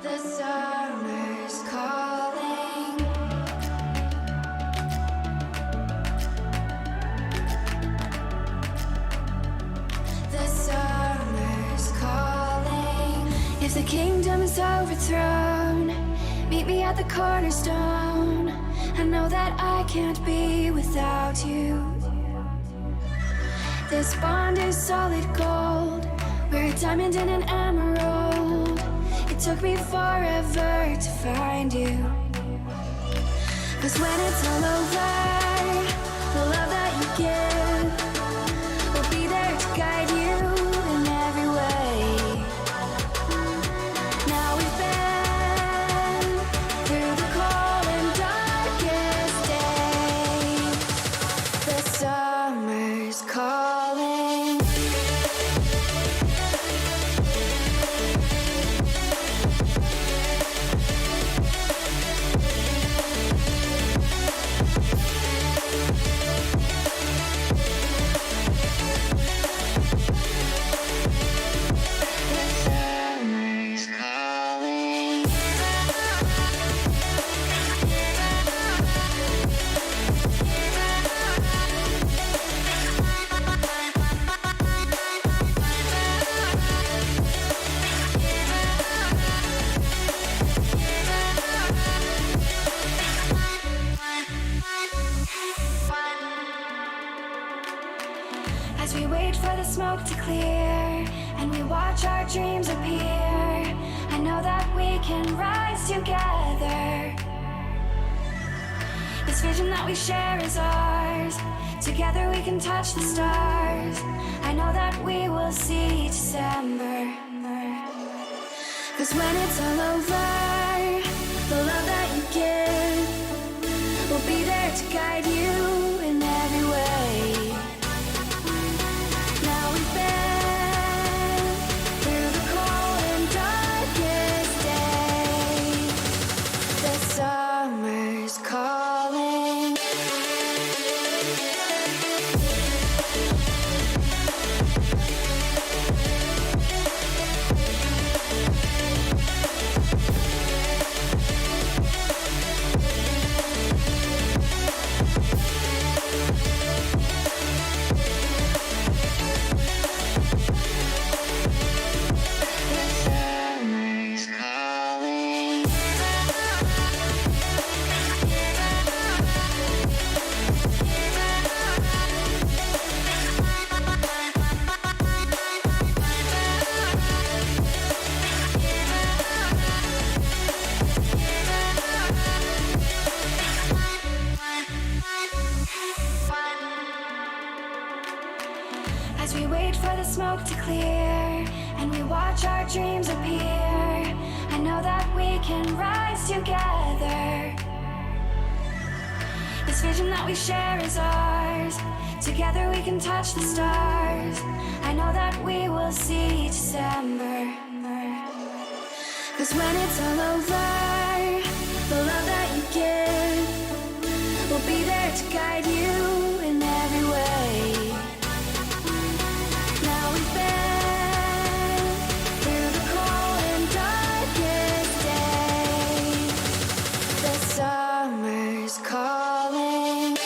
The summer's calling. The summer's calling. If the kingdom is overthrown, meet me at the cornerstone. I know that I can't be without you. This bond is solid gold. We're a diamond and an emerald. It took me forever to find you. 'Cause when it's all over, the love that you give will be there to guide you in every way. Now we've been through the cold and darkest days. The summer's calling. As we wait for the smoke to clear and we watch our dreams appear, I know that we can rise together. This vision that we share is ours. Together we can touch the stars. I know that we will see December. 'Cause when it's all over, the love that you give will be there to guide you in every way. Now we've been through the cold and darkest days. The summer's calling. As we wait for the smoke to clear and we watch our dreams appear, I know that we can rise together. This vision that we share is ours. Together we can touch the stars. I know that we will see December. 'Cause when it's all over, the love that you give will be there to guide you in every way. Now we've been through the cold and darkest days. The summer's calling.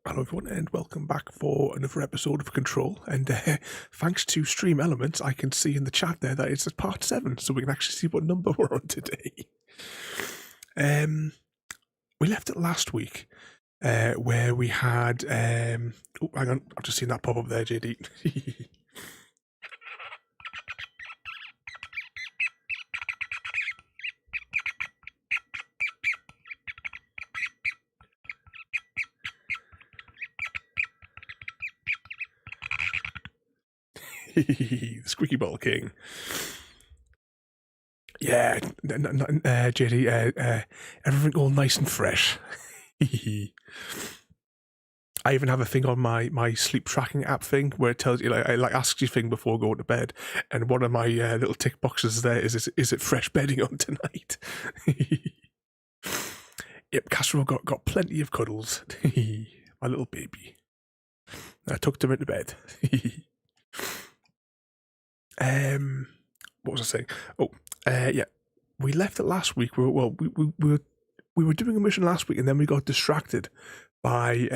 Hello everyone and welcome back for another episode of Control, and thanks to Stream Elements I can see in the chat there that it's part 7, so we can actually see what number we're on today. We left it last week where we had oh hang on, I've just seen that pop up there, JD. The Squeaky Ball King. Yeah, JD, everything all nice and fresh. I even have a thing on my sleep tracking app thing where it tells you, like asks you thing before going to bed, and one of my little tick boxes there is it fresh bedding on tonight? Yep, Casserole got plenty of cuddles. My little baby. I tucked him into bed. What was I saying? Oh, yeah, we left it last week. We were doing a mission last week, and then we got distracted by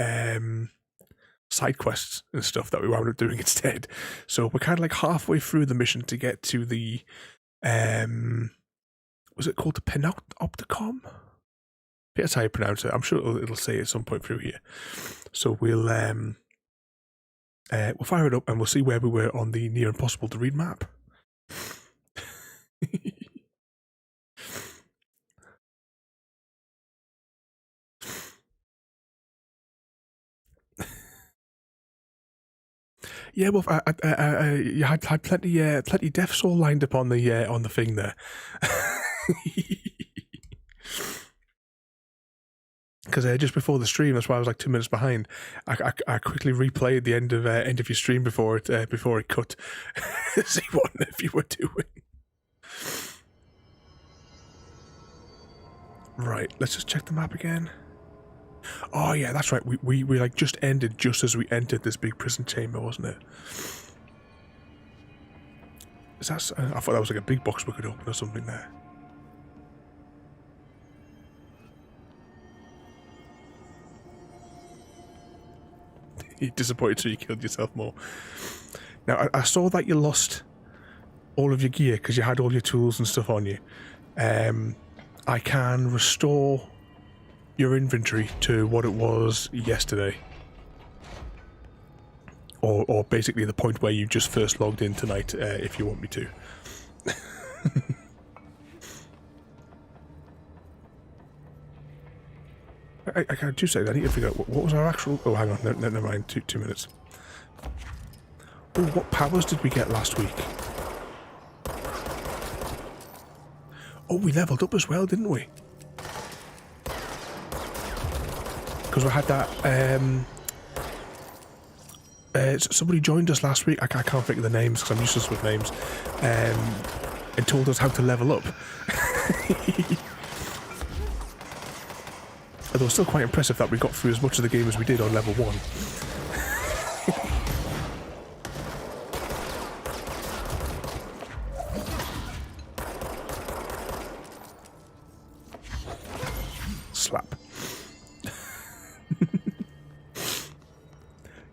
side quests and stuff that we wound up doing instead. So we're kind of like halfway through the mission to get to the was it called the Panopticon? That's how you pronounce it. I'm sure it'll say it at some point through here. So we'll fire it up and we'll see where we were on the near impossible to read map. Yeah, well, you had plenty deaths all lined up on the thing there. Because just before the stream, that's why I was like 2 minutes behind. I quickly replayed the end of your stream before it cut. See what you were doing. Right, let's just check the map again. Oh yeah, that's right. We like just ended just as we entered this big prison chamber, wasn't it? Is that? I thought that was like a big box we could open or something there. You're disappointed, so you killed yourself more. Now I saw that you lost all of your gear because you had all your tools and stuff on you. I can restore your inventory to what it was yesterday, or basically the point where you just first logged in tonight, if you want me to. I can't do say that. I need to figure out what was our actual. Oh, hang on, never mind. 2 minutes. Oh, what powers did we get last week? Oh, we leveled up as well, didn't we? Because we had that. Somebody joined us last week. I can't think of the names because I'm useless with names. And told us how to level up. Although it's still quite impressive that we got through as much of the game as we did on level 1. Slap.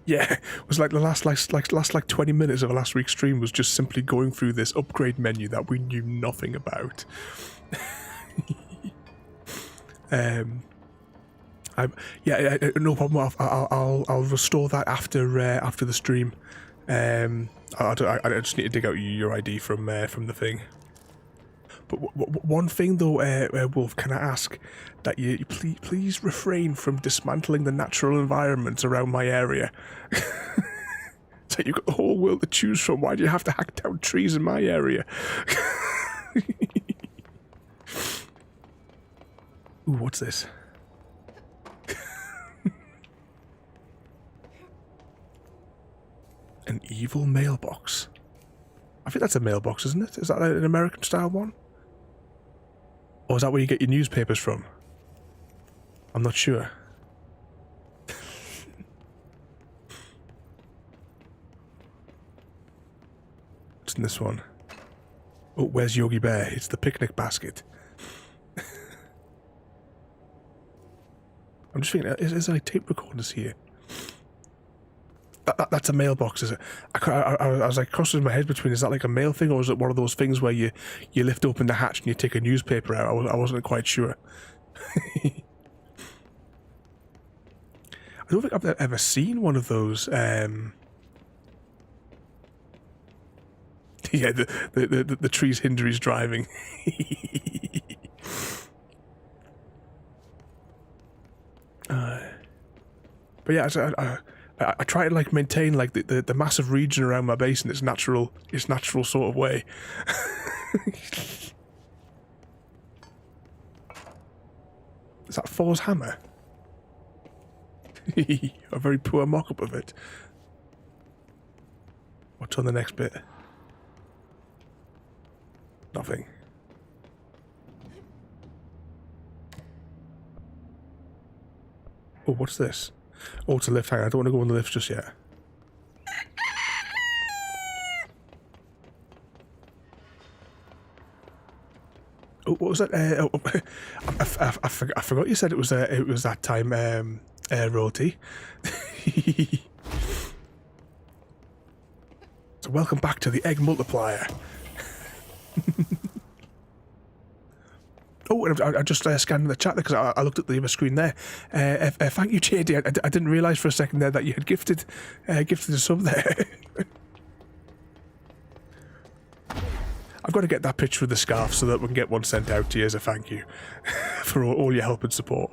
Yeah, it was like the last 20 minutes of last week's stream was just simply going through this upgrade menu that we knew nothing about. No problem. I'll restore that after the stream. I just need to dig out your ID from the thing. But one thing though, Wolf, can I ask that you please refrain from dismantling the natural environment around my area? So you've got the whole world to choose from. Why do you have to hack down trees in my area? Ooh, what's this? An evil mailbox. I think that's a mailbox, isn't it? Is that an American style one? Or is that where you get your newspapers from? I'm not sure. What's in this one? Oh, where's Yogi Bear? It's the picnic basket. I'm just thinking, is there like tape recorders here? That's a mailbox, is it? I was like crossing my head between, is that like a mail thing, or is it one of those things where you lift open the hatch and you take a newspaper out? I wasn't quite sure. I don't think I've ever seen one of those. Yeah, the trees hinder his driving. But yeah, I try to like maintain like the massive region around my base in its natural sort of way. Is that Thor's hammer? A very poor mock-up of it. What's on the next bit? Nothing. Oh, what's this? Oh, it's a lift. Hang on, I don't want to go on the lift just yet. Oh, what was that? I forgot you said it was that time, royalty. So welcome back to the egg multiplier. Oh, I just scanned the chat there because I looked at the other screen there. Thank you, JD. I didn't realise for a second there that you had gifted a sub there. I've got to get that picture of the scarf so that we can get one sent out to you as a thank you for all your help and support.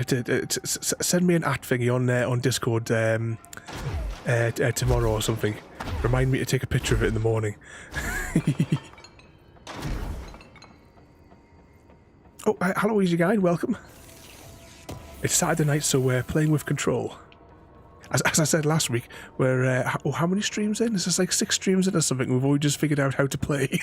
Send me an @thingy on Discord tomorrow or something. Remind me to take a picture of it in the morning. Oh, hello, easy guy. Welcome. It's Saturday night, so we're playing with control. As I said last week, we're how many streams in? Is this like 6 streams in or something? We've already just figured out how to play.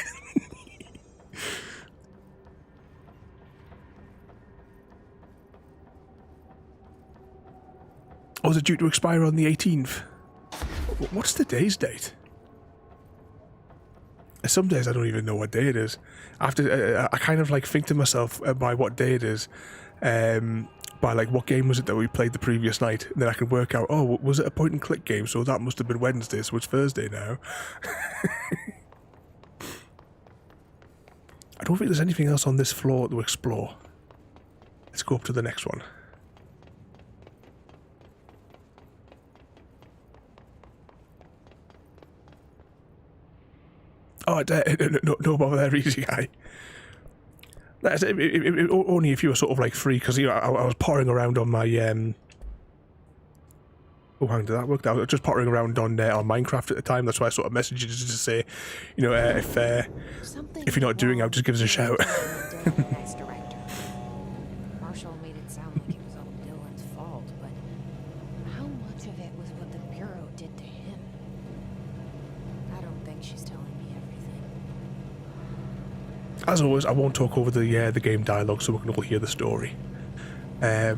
Oh, is it due to expire on the 18th? What's today's date? Some days I don't even know what day it is. I kind of like think to myself by what day it is, by like what game was it that we played the previous night, and then I can work out, oh, was it a point and click game? So that must have been Wednesday, so it's Thursday now. I don't think there's anything else on this floor to explore. Let's go up to the next one. Oh, no bother there, easy guy. That's only if you were sort of like free, because I was pottering around on my oh, how did that work? I was just pottering around on Minecraft at the time. That's why I sort of messaged you just to say, you know, if you're not doing it, just give us a shout. Marshall made it sound like it was all Dylan's fault, but how much of it was what the Bureau did to him? I don't think she's telling me everything. As always, I won't talk over the game dialogue, so we can all hear the story. But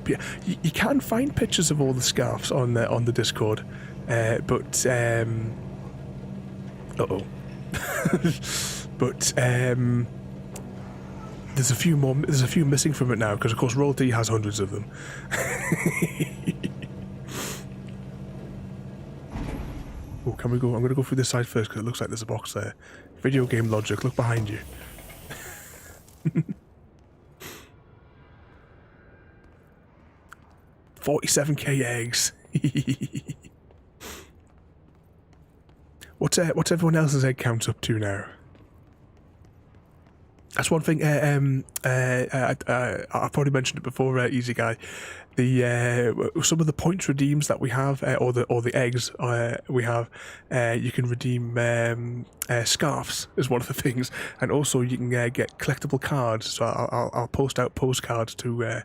yeah, you can find pictures of all the scarves on the Discord, but but there's a few missing from it now, because of course Royalty has hundreds of them. Oh, can we go? I'm going to go through this side first because it looks like there's a box there. Video game logic. Look behind you. 47k eggs. What's everyone else's egg count up to now? That's one thing. I've probably mentioned it before, Easy Guy. The some of the points redeems that we have, or the eggs we have, you can redeem scarves is one of the things, and also you can get collectible cards. So I'll post out postcards to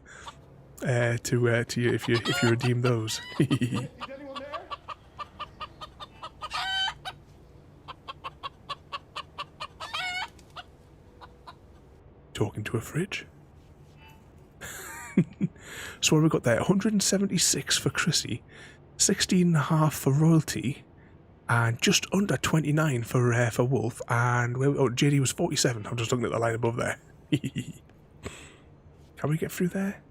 you if you redeem those. Talking to a fridge. So what have we got there? 176 for Chrissy, 16.5 for Royalty, and just under 29 for Wolf. And JD was 47. I'm just looking at the line above there. Can we get through there?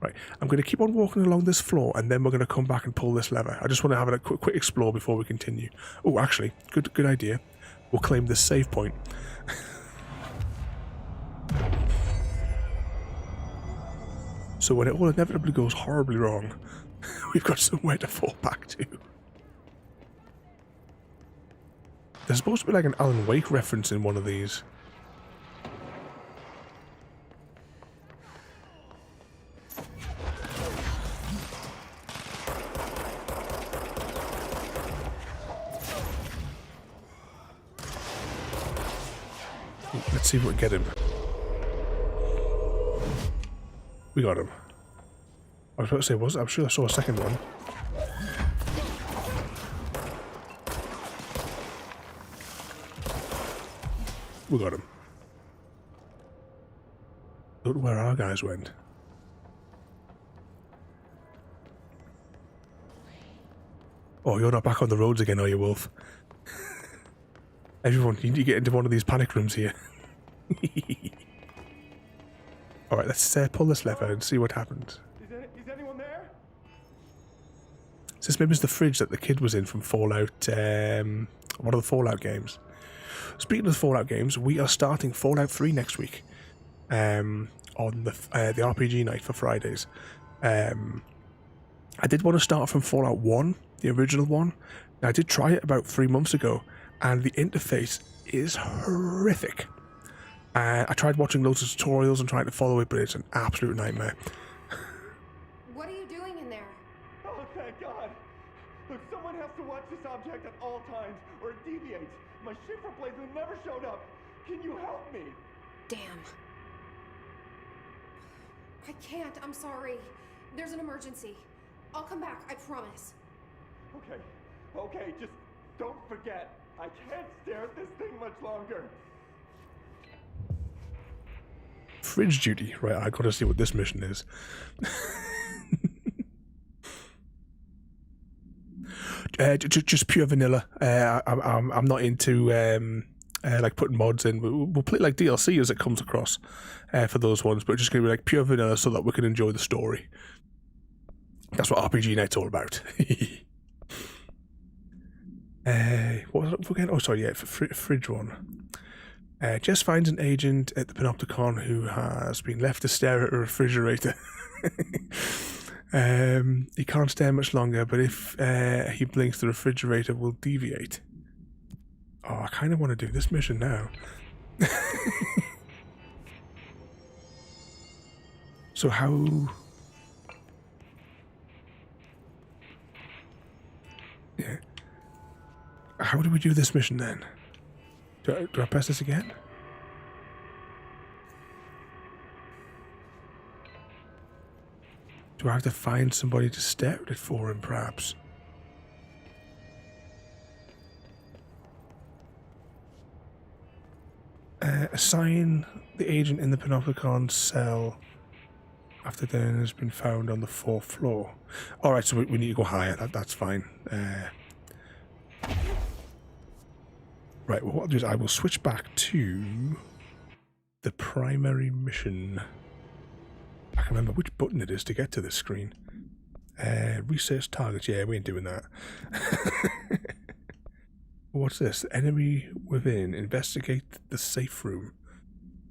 Right, I'm going to keep on walking along this floor, and then we're going to come back and pull this lever. I just want to have a quick explore before we continue. Oh, actually, good idea. We'll claim this save point. So when it all inevitably goes horribly wrong, we've got somewhere to fall back to. There's supposed to be like an Alan Wake reference in one of these. Let's see if we can get him. We got him. I was about to say, I'm sure I saw a second one. We got him. Don't know where our guys went. Oh, you're not back on the roads again, are you, Wolf? Everyone, you need to get into one of these panic rooms here. Alright, let's pull this lever and see what happens. Is anyone there? So this maybe is the fridge that the kid was in from Fallout, one of the Fallout games. Speaking of the Fallout games, we are starting Fallout 3 next week. On the RPG night for Fridays. I did want to start from Fallout 1, the original one. Now, I did try it about 3 months ago, and the interface is horrific. I tried watching loads of tutorials and trying to follow it, but it's an absolute nightmare. What are you doing in there? Oh, thank God. Look, someone has to watch this object at all times, or it deviates. My shifter blades have never showed up. Can you help me? Damn. I can't, I'm sorry. There's an emergency. I'll come back, I promise. Okay, just don't forget. I can't stare at this thing much longer. Fridge duty. Right, I gotta see what this mission is. Just pure vanilla. I'm not into like putting mods in. We'll play like DLC as it comes across for those ones, but just gonna be like pure vanilla so that we can enjoy the story. That's what RPG Night's all about. What was it again? Oh, sorry, yeah, for fridge one. Jess finds an agent at the Panopticon who has been left to stare at a refrigerator. He can't stare much longer, but if he blinks, the refrigerator will deviate. Oh, I kind of want to do this mission now. So how... Yeah. How do we do this mission then? Do I press this again? Do I have to find somebody to stare at it for him, perhaps? Assign the agent in the Panopticon cell after Dylan has been found on the 4th floor. Alright, so we need to go higher. That's fine. Right, well, what I'll do is I will switch back to the primary mission. I can remember which button it is to get to this screen. Research targets. Yeah, we ain't doing that. What's this? Enemy within. Investigate the safe room.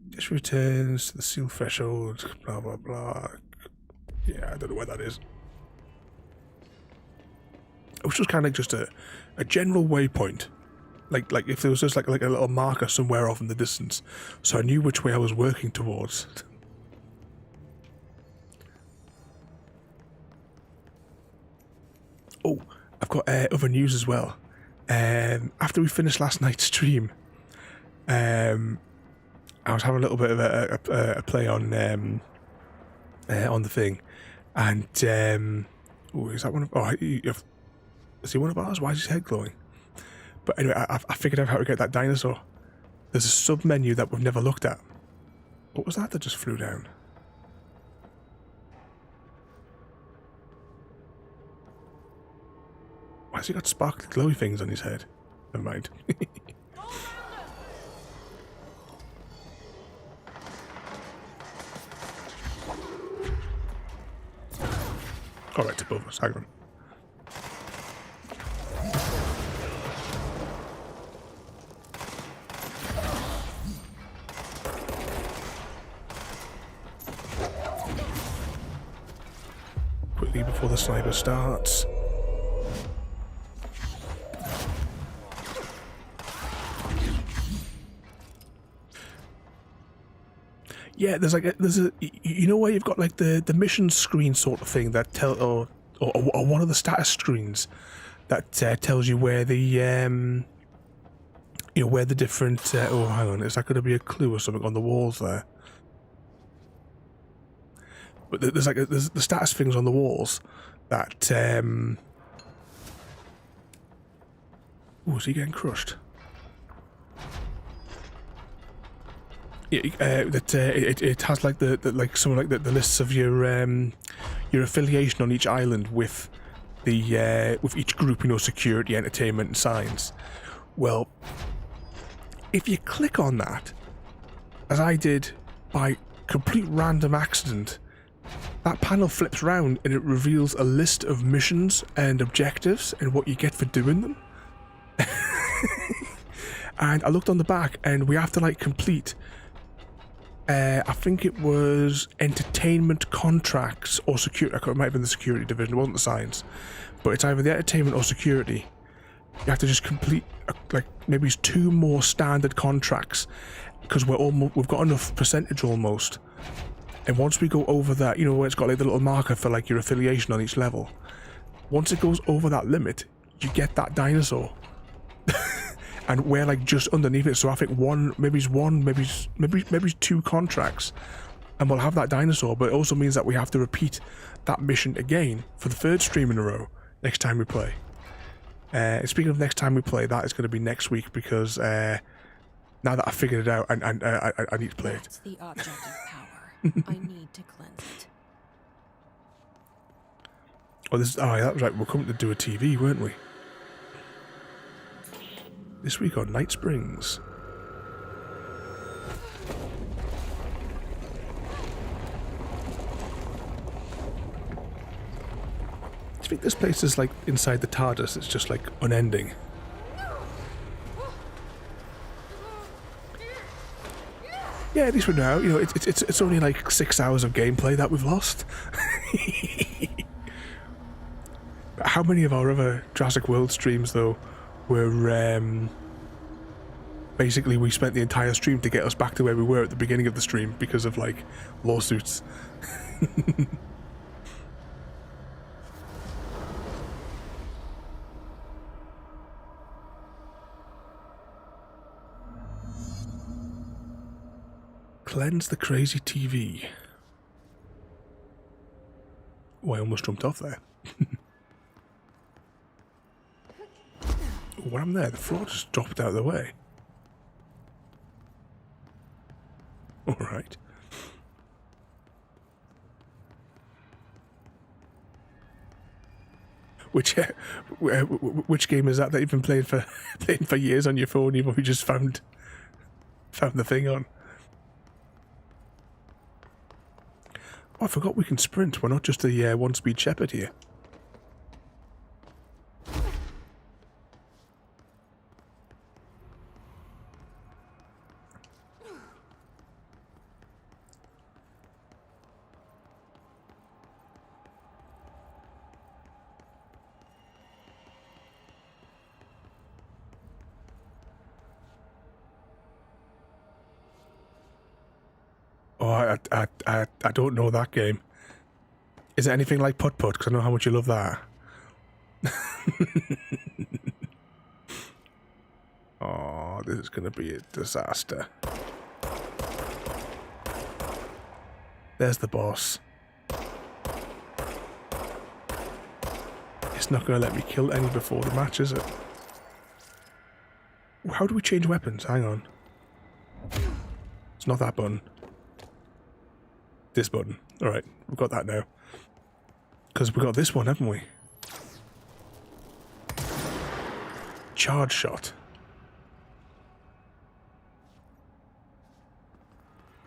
Just returns to the seal threshold. Blah, blah, blah. Yeah, I don't know where that is. It was just kind of just a general waypoint. Like if there was just like a little marker somewhere off in the distance, so I knew which way I was working towards. Oh, I've got other news as well. After we finished last night's stream, I was having a little bit of a play on the thing, and oh, is that one of? Oh, is he one of ours? Why is his head glowing? But anyway, I figured out how to get that dinosaur. There's a sub menu that we've never looked at. What was that just flew down? Why has he got sparkly glowy things on his head? Never mind. Oh, right, it's above us. Hang on. Quickly before the sniper starts. Yeah, there's a you know where you've got like the mission screen sort of thing that or one of the status screens that tells you where the you know where the different oh, hang on, is that going to be a clue or something on the walls there? But there's like there's the status things on the walls that oh, is he getting crushed? Yeah, it has like the like some like the lists of your affiliation on each island with the with each group, you know, security, entertainment, and science. Well, if you click on that, as I did by complete random accident, that panel flips round and it reveals a list of missions and objectives and what you get for doing them. And I looked on the back, and we have to like complete. I think it was entertainment contracts or security. It might have been the security division. It wasn't the science, but it's either the entertainment or security. You have to just complete like maybe 2 more standard contracts because we've got enough percentage almost. And once we go over that, you know, where it's got like the little marker for like your affiliation on each level. Once it goes over that limit, you get that dinosaur. And we're like just underneath it, so I think maybe 2 contracts, and we'll have that dinosaur. But it also means that we have to repeat that mission again for the 3rd stream in a row next time we play. Speaking of next time we play, that is going to be next week because now that I figured it out, I need to play it. That's the object of power. I need to cleanse it. Oh, that was right. We're coming to do a TV, weren't we? This week on Night Springs. Do you think this place is like inside the TARDIS? It's just like unending. Yeah, at least we know. You know, it's only like 6 hours of gameplay that we've lost. How many of our other Jurassic World streams though? Where basically we spent the entire stream to get us back to where we were at the beginning of the stream because of like lawsuits. Cleanse the crazy TV. Oh, I almost jumped off there. What happened there? The floor just dropped out of the way. Alright. Which game is that you've been playing for years on your phone? You've only just found the thing on. Oh, I forgot we can sprint. We're not just a 1-speed shepherd here. Oh, I don't know that game. Is it anything like Putt Putt? Because I know how much you love that. Oh, this is going to be a disaster. There's the boss. It's not going to let me kill any before the match, is it? How do we change weapons? Hang on. It's not that button. This button. Alright, we've got that now. Because we've got this one, haven't we? Charge shot.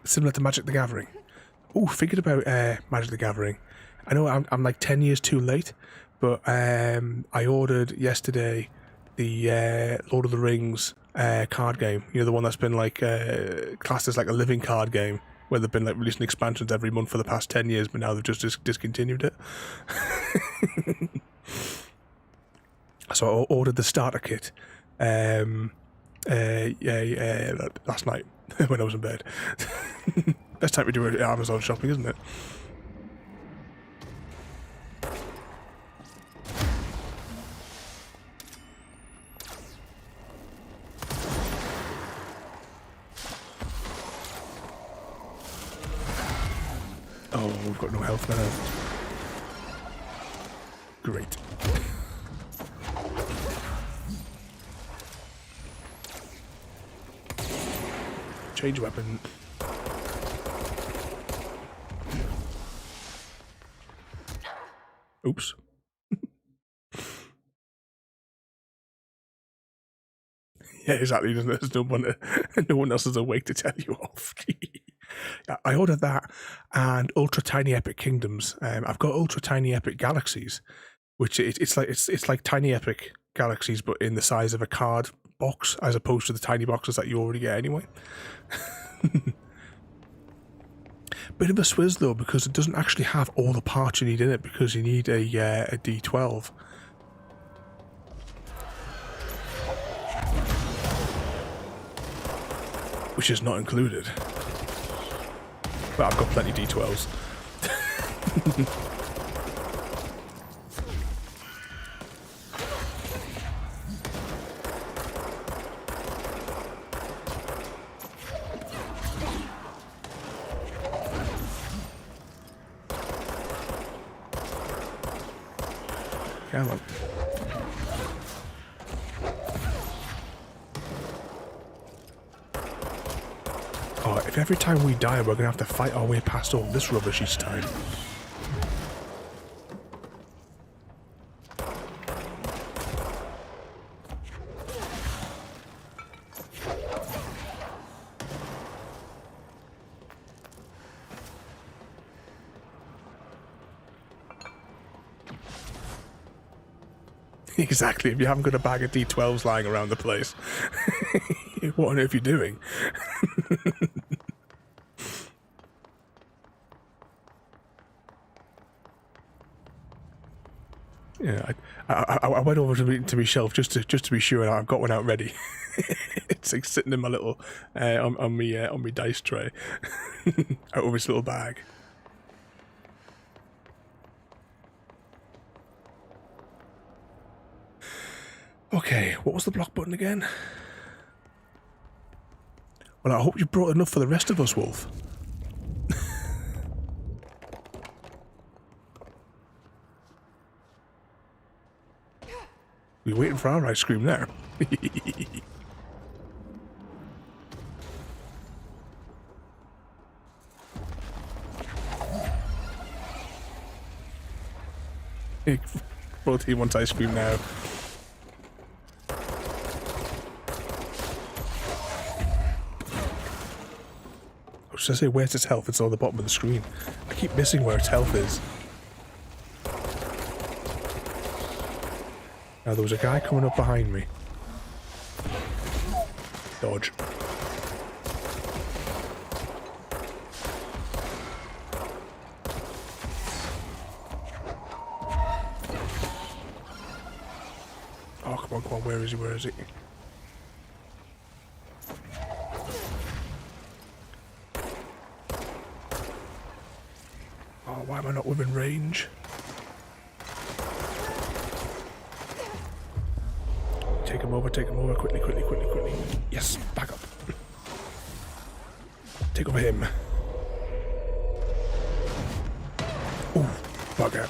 Similar to Magic the Gathering. Oh, thinking about Magic the Gathering. I know I'm like 10 years too late, but I ordered yesterday the Lord of the Rings card game. You know, the one that's been like classed as like a living card game, where they've been like releasing expansions every month for the past 10 years, but now they've just discontinued it. So I ordered the starter kit last night when I was in bed. Best time to do Amazon shopping, isn't it? Oh, we've got no health now. Great. Change weapon. Oops. Yeah, exactly. There's no one else is awake to tell you off. I ordered that and Ultra Tiny Epic Kingdoms. I've got Ultra Tiny Epic Galaxies, which it's like Tiny Epic Galaxies, but in the size of a card box, as opposed to the tiny boxes that you already get anyway. Bit of a swizz though, because it doesn't actually have all the parts you need in it, because you need a D12. Which is not included. But I've got plenty D12s. Come on. Oh, if every time we die we're gonna have to fight our way past all this rubbish each time. Exactly, if you haven't got a bag of D12s lying around the place, what on earth are you doing? Yeah, I went over to my shelf just to be sure, and I've got one out ready. It's like sitting in my little on my dice tray, out of this little bag. Okay, what was the block button again? Well, I hope you brought enough for the rest of us, Wolf. We're waiting for our ice cream now. Both team wants ice cream now. I was going to say, where's its health? It's on the bottom of the screen. I keep missing where its health is. Now, there was a guy coming up behind me. Dodge. Oh, come on, where is he, where is he? Oh, why am I not within range? Take him over, quickly. Yes, back up. Take over him. Ooh, bugger.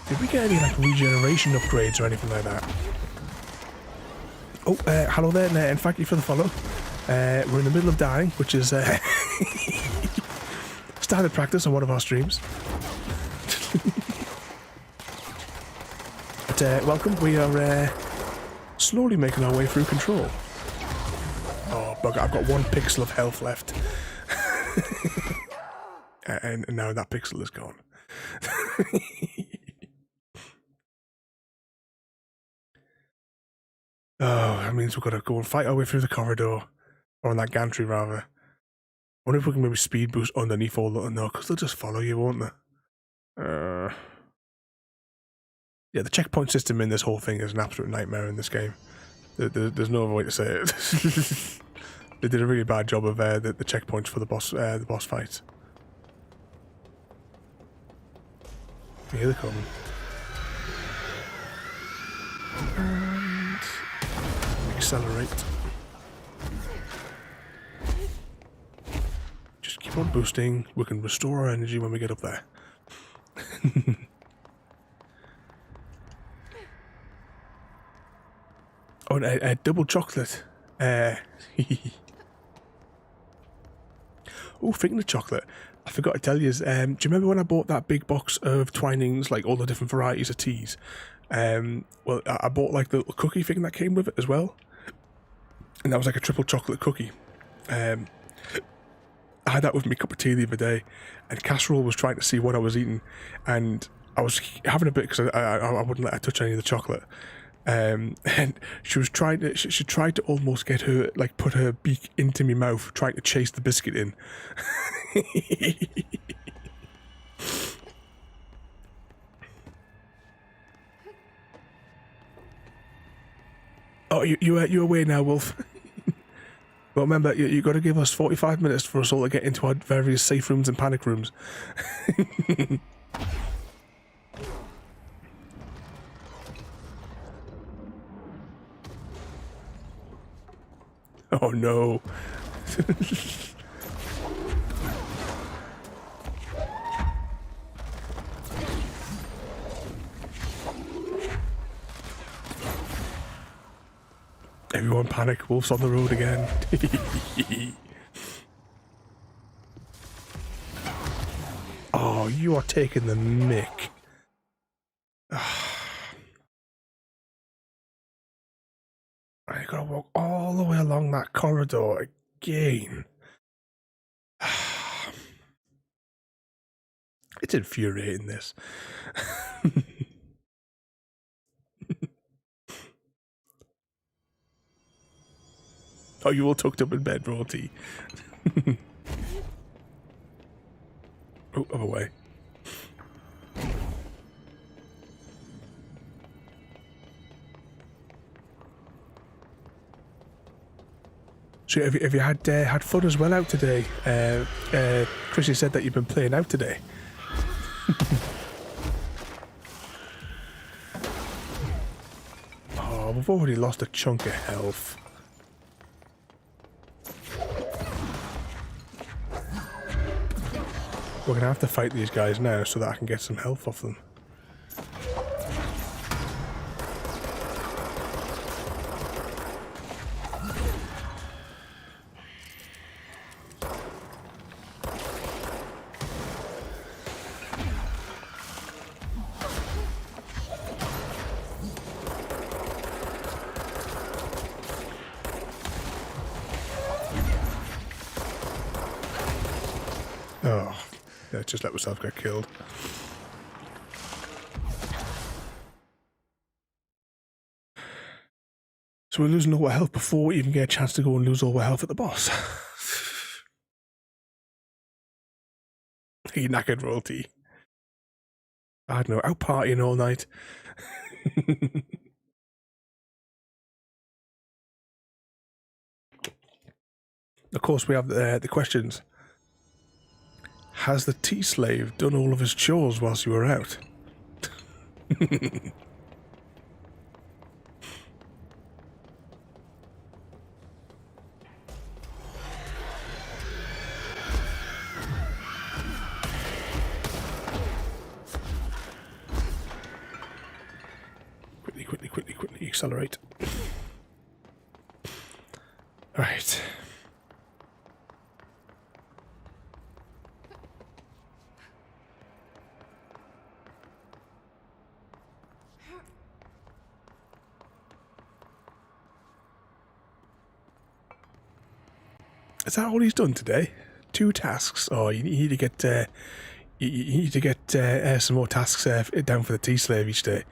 Did we get any like regeneration upgrades or anything like that? Oh, hello there, and thank you for the follow. We're in the middle of dying, which is standard practice on one of our streams. But welcome, we are slowly making our way through control. Oh, bugger, I've got 1 pixel of health left. and now that pixel is gone. Oh, that means we've got to go and fight our way through the corridor. Or on that gantry, rather. I wonder if we can maybe speed boost underneath all the... No, because they'll just follow you, won't they? Yeah, the checkpoint system in this whole thing is an absolute nightmare in this game. There's no other way to say it. They did a really bad job of the checkpoints for the boss fights. Here they come. And accelerate. Just keep on boosting. We can restore our energy when we get up there. Oh, and a double chocolate. Oh, thinking of chocolate, I forgot to tell you. Do you remember when I bought that big box of Twinings, like all the different varieties of teas? Well, I bought like the little cookie thing that came with it as well, and that was like a triple chocolate cookie. I had that with my cup of tea the other day, and Casserole was trying to see what I was eating, and I was having a bit because I wouldn't let her touch any of the chocolate. And she was trying to, she tried to almost get her, like, put her beak into my mouth, trying to chase the biscuit in. Oh, you're away now, Wolf. Well, remember, you got to give us 45 minutes for us all to get into our various safe rooms and panic rooms. Oh no. Everyone panic, Wolf's on the road again. Oh, you are taking the mick. I gotta walk all the way along that corridor again. It's infuriating, this. Oh, you all tucked up in bed, Royalty. Oh, other way. So have you had fun as well out today? Chrissy said that you've been playing out today. Oh, we've already lost a chunk of health. We're gonna have to fight these guys now so that I can get some health off them. Oh, yeah, just let myself get killed. So we're losing all our health before we even get a chance to go and lose all our health at the boss. You knackered, Royalty. I don't know, out partying all night. Of course, we have the questions. Has the tea slave done all of his chores whilst you were out? Quickly, accelerate. Right. is that all he's done today? 2 tasks. Oh, you need to get you need to get some more tasks down for the tea slave each day.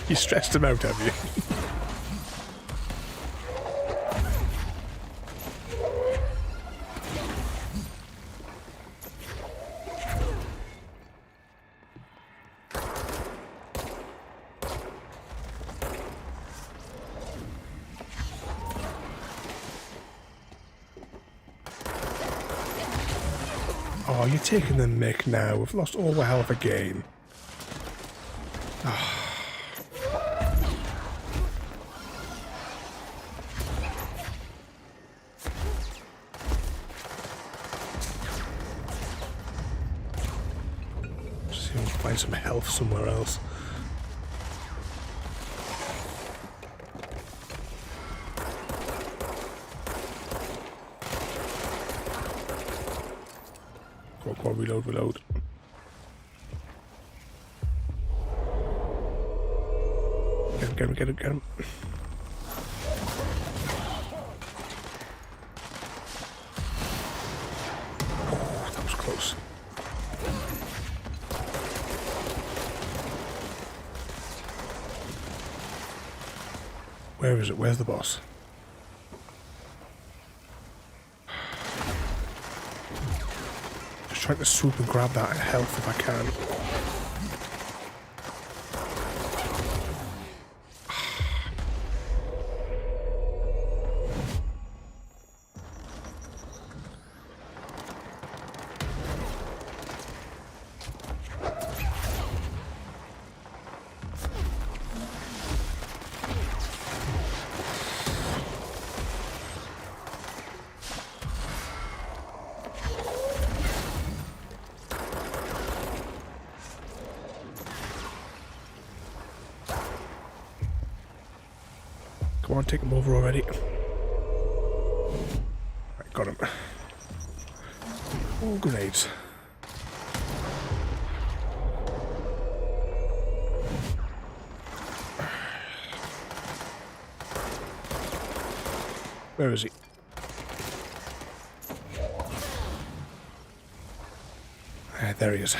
You stressed him out, have you? Oh, you're taking the mick now. We've lost all the health again. Just see if we can find some health somewhere else. Go on, reload, reload. Get him, get him, get him. Oh, that was close. Where is it? Where's the boss? Just trying to swoop and grab that health if I can. Come on, take him over already. Right, got him. Oh, grenades. Where is he? There he is.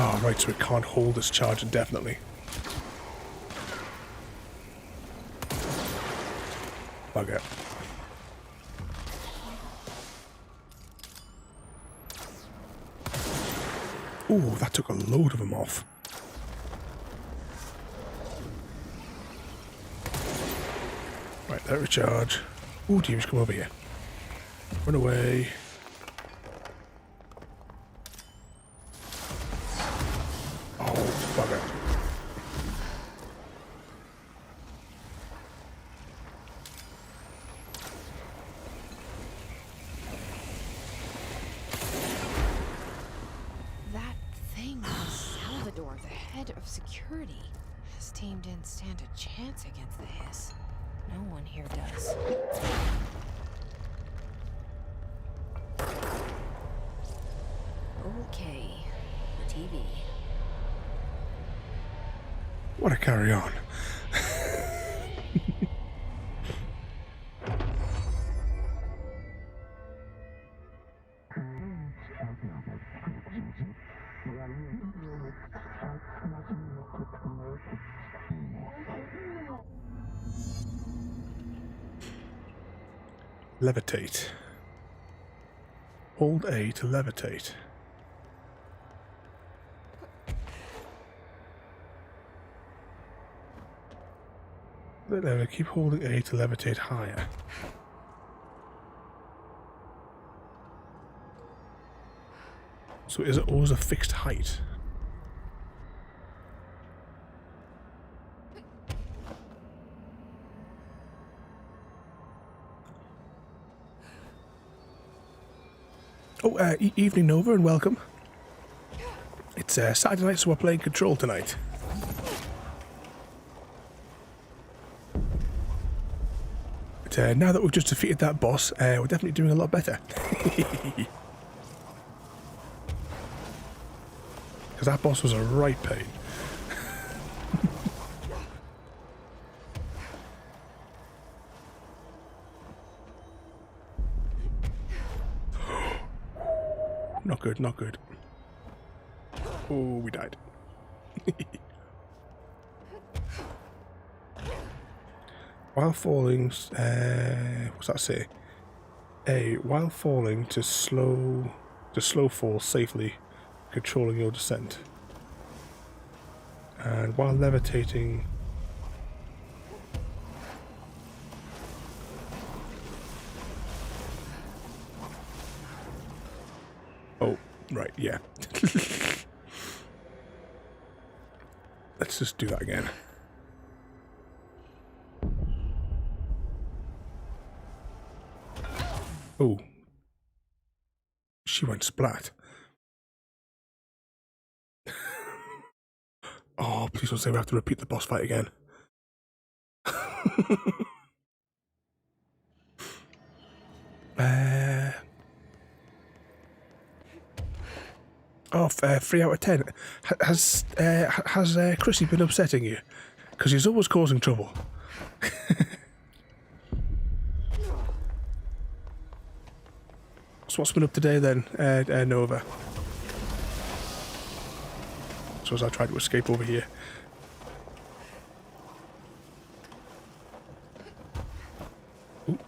Oh, right, so it can't hold this charge indefinitely. Bugger. Ooh, that took a load of them off. Right, let it recharge. Ooh, demons, come over here. Run away. Oh, bugger. That thing was Salvador, the head of security. His team didn't stand a chance against the Hiss. No one here does. Okay, the TV. What a carry on. Levitate. Hold A to levitate. Keep holding A to levitate higher. So is it always a fixed height? Oh, evening Nova and welcome. It's Saturday night, so we're playing Control tonight. But now that we've just defeated that boss, we're definitely doing a lot better. Because that boss was a right pain. Not good, not good. Oh, we died. While falling, what's that say? While falling to slow fall safely, controlling your descent. And while levitating, oh, right, yeah. Let's just do that again. Oh. She went splat. Oh, please don't say we have to repeat the boss fight again. Oh, 3 out of 10. Has Chrissy been upsetting you? Because he's always causing trouble. So what's been up today then, Nova? So as I try to escape over here. Ooh.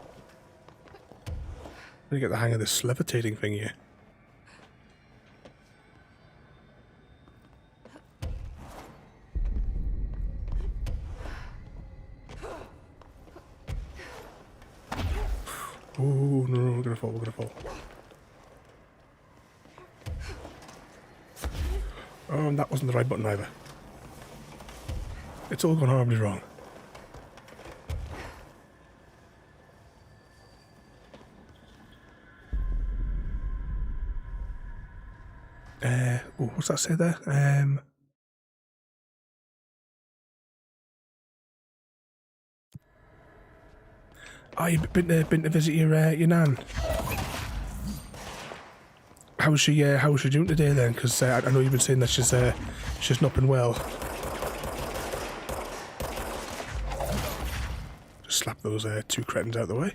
Let me get the hang of this levitating thing here. Oh, no, we're gonna fall, we're gonna fall. Oh, and that wasn't the right button either. It's all gone horribly wrong. Oh, what's that say there? Oh, you've been to visit your nan. How's she doing today then? Because I know you've been saying that she's not been well. Just slap those two cretins out of the way.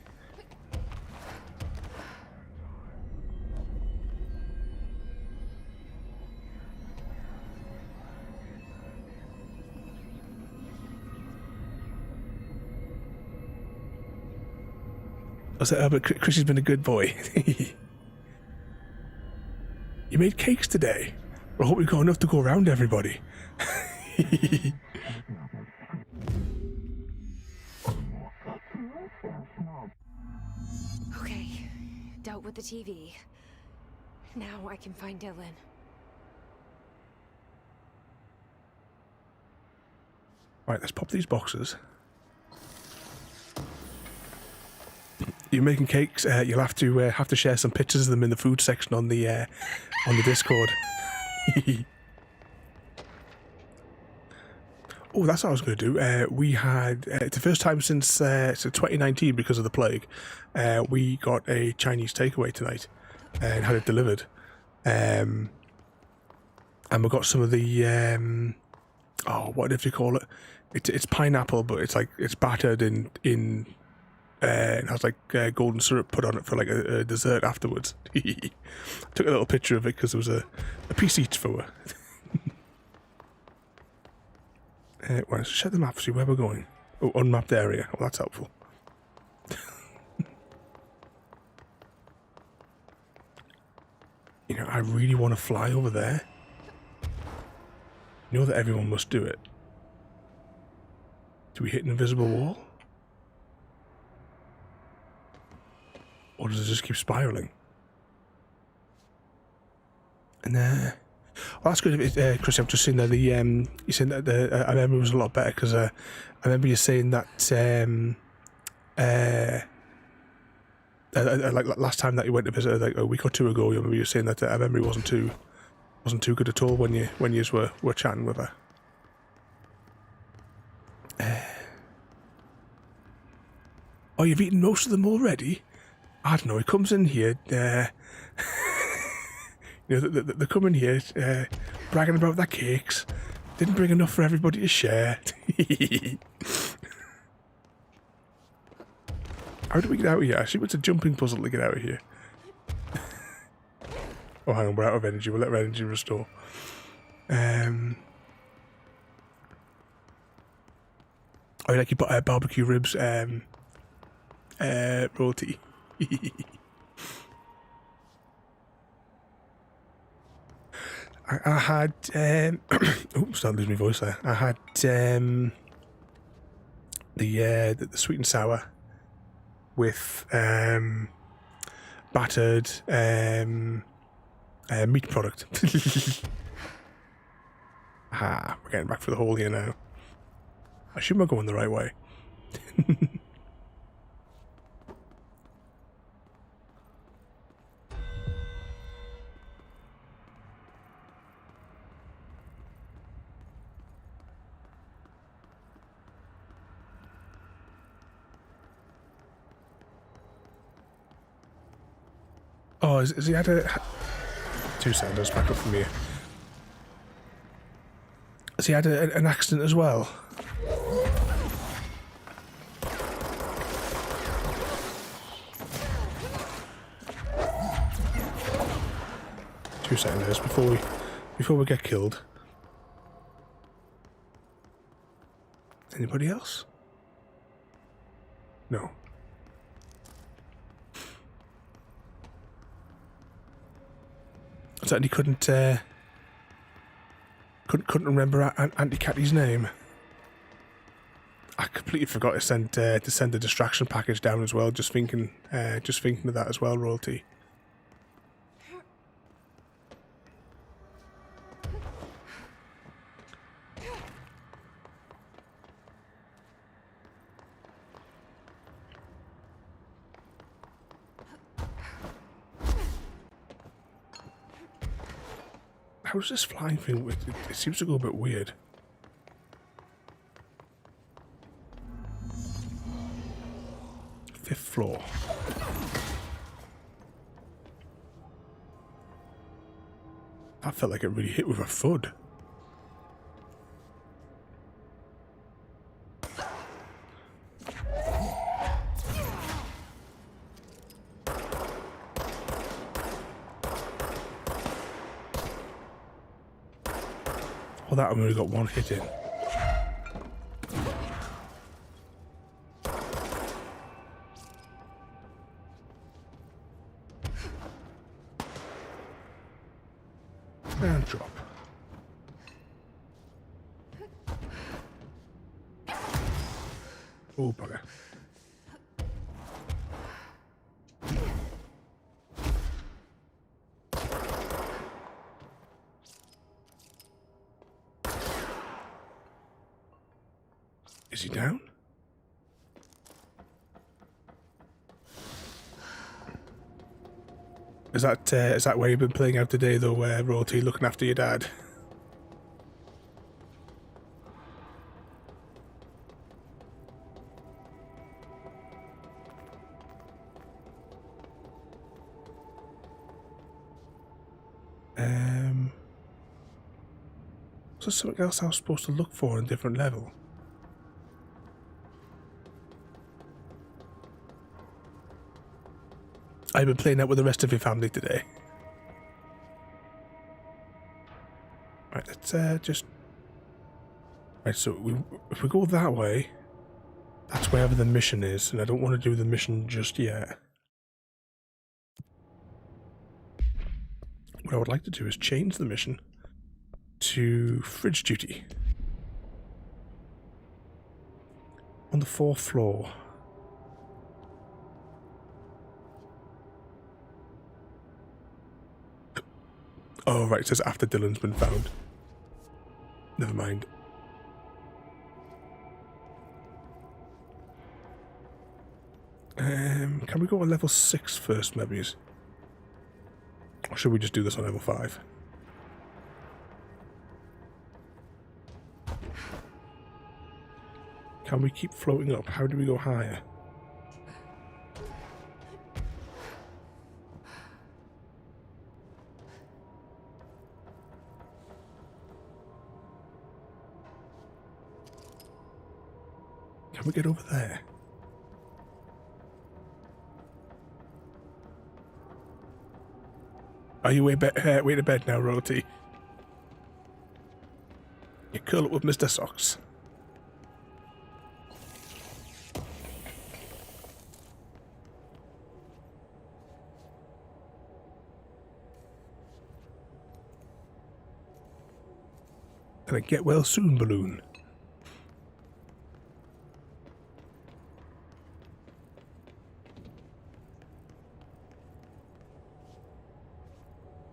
I said, but Chrissy's been a good boy. You made cakes today. I hope we've got enough to go around everybody. Okay, dealt with the TV. Now I can find Dylan. Right, let's pop these boxes. You're making cakes. You'll have to share some pictures of them in the food section on the Discord. Oh, that's what I was going to do. We had it's the first time since 2019 because of the plague. We got a Chinese takeaway tonight and had it delivered. And we got some of the what do you call it? It's pineapple, but it's battered in. And has golden syrup put on it for like a dessert afterwards. Took a little picture of it because there was a piece each for her. Well, let's check the map, see where we're going. Oh, unmapped area. Oh, that's helpful. You know, I really want to fly over there. You know that everyone must do it. Do we hit an invisible wall? Or does it just keep spiraling? And well, that's good. Chris, I've just seen that you're saying that our memory was a lot better because I remember you saying that like last time that you went to visit, like a week or two ago, you remember you saying that our memory wasn't too good at all when you were chatting with her. Oh, you've eaten most of them already? I don't know. He comes in here. You know, they come in here bragging about their cakes. Didn't bring enough for everybody to share. How do we get out of here? Actually, it's a jumping puzzle to get out of here. Oh, hang on, we're out of energy. We'll let our energy restore. Oh, like you put barbecue ribs, roti. I had, oops, don't lose my voice there. I had the sweet and sour with battered meat product. We're getting back for the hole here now. I assume we're going the right way. Oh, has he had a... 2 seconds, back up from here. Has he had an accident as well? Two seconds before we get killed. Anybody else? No. Certainly couldn't remember Auntie Catty's name. I completely forgot to send the distraction package down as well. Just thinking of that as well, Royalty. How does this flying thing? It seems to go a bit weird. Fifth floor. That felt like it really hit with a thud. Well, that one only got one hit in. And drop. Oh, bugger. Is he down? Is that where you've been playing out today, though, Royalty, looking after your dad? Was there something else I was supposed to look for on a different level? I've been playing out with the rest of your family today. Right, let's just... Right, so if we go that way, that's wherever the mission is, and I don't want to do the mission just yet. What I would like to do is change the mission to fridge duty. On the 4th floor. Oh, right, it says after Dylan's been found. Never mind. Can we go on level 6 first, maybe? Or should we just do this on level 5? Can we keep floating up? How do we go higher? Can we get over there? Are you way to bed now, Roti? You curl up with Mr. Socks. Can I get well soon, balloon?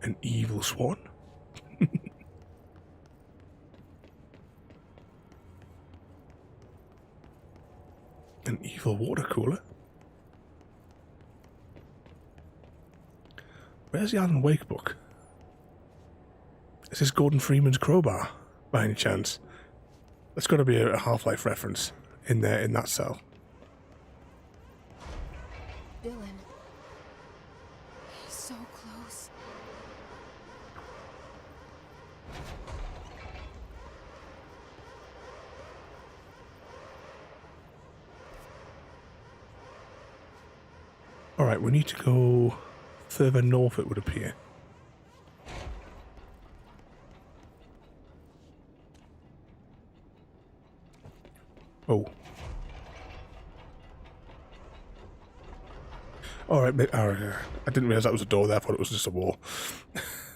An evil swan? An evil water cooler? Where's the Alan Wake book? Is this Gordon Freeman's crowbar, by any chance? There's got to be a Half-Life reference in there, in that cell. Dylan. He's so close. Alright, we need to go further north, it would appear. Oh. Alright, I didn't realise that was a door there, I thought it was just a wall.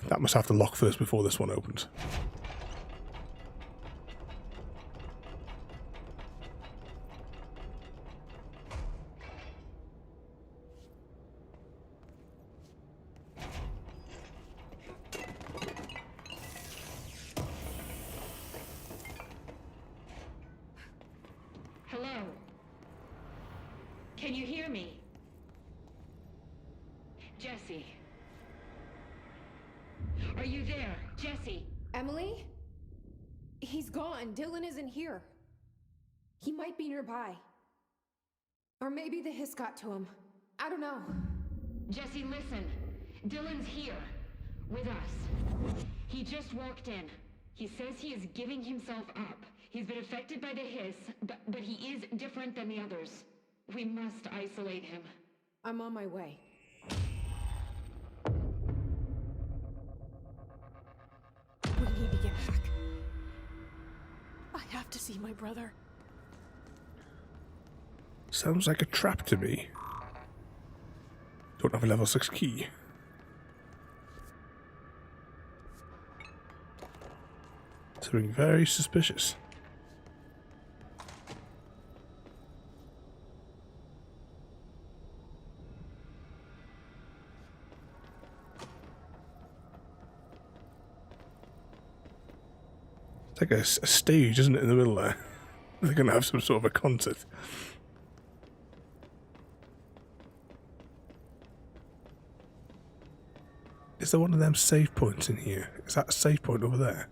That must have to lock first before this one opens. Hello? Can you hear me? Jesse? Are you there? Jesse? Emily? He's gone. Dylan isn't here. He might be nearby. Or maybe the hiss got to him. I don't know. Jesse, listen. Dylan's here. With us. He just walked in. He says he is giving himself up. He's been affected by the hiss, but he is different than the others. We must isolate him. I'm on my way. We need to get back. I have to see my brother. Sounds like a trap to me. Don't have a level 6 key. Something very suspicious. It's like a stage, isn't it, in the middle there? They're going to have some sort of a concert. Is there one of them save points in here? Is that a save point over there?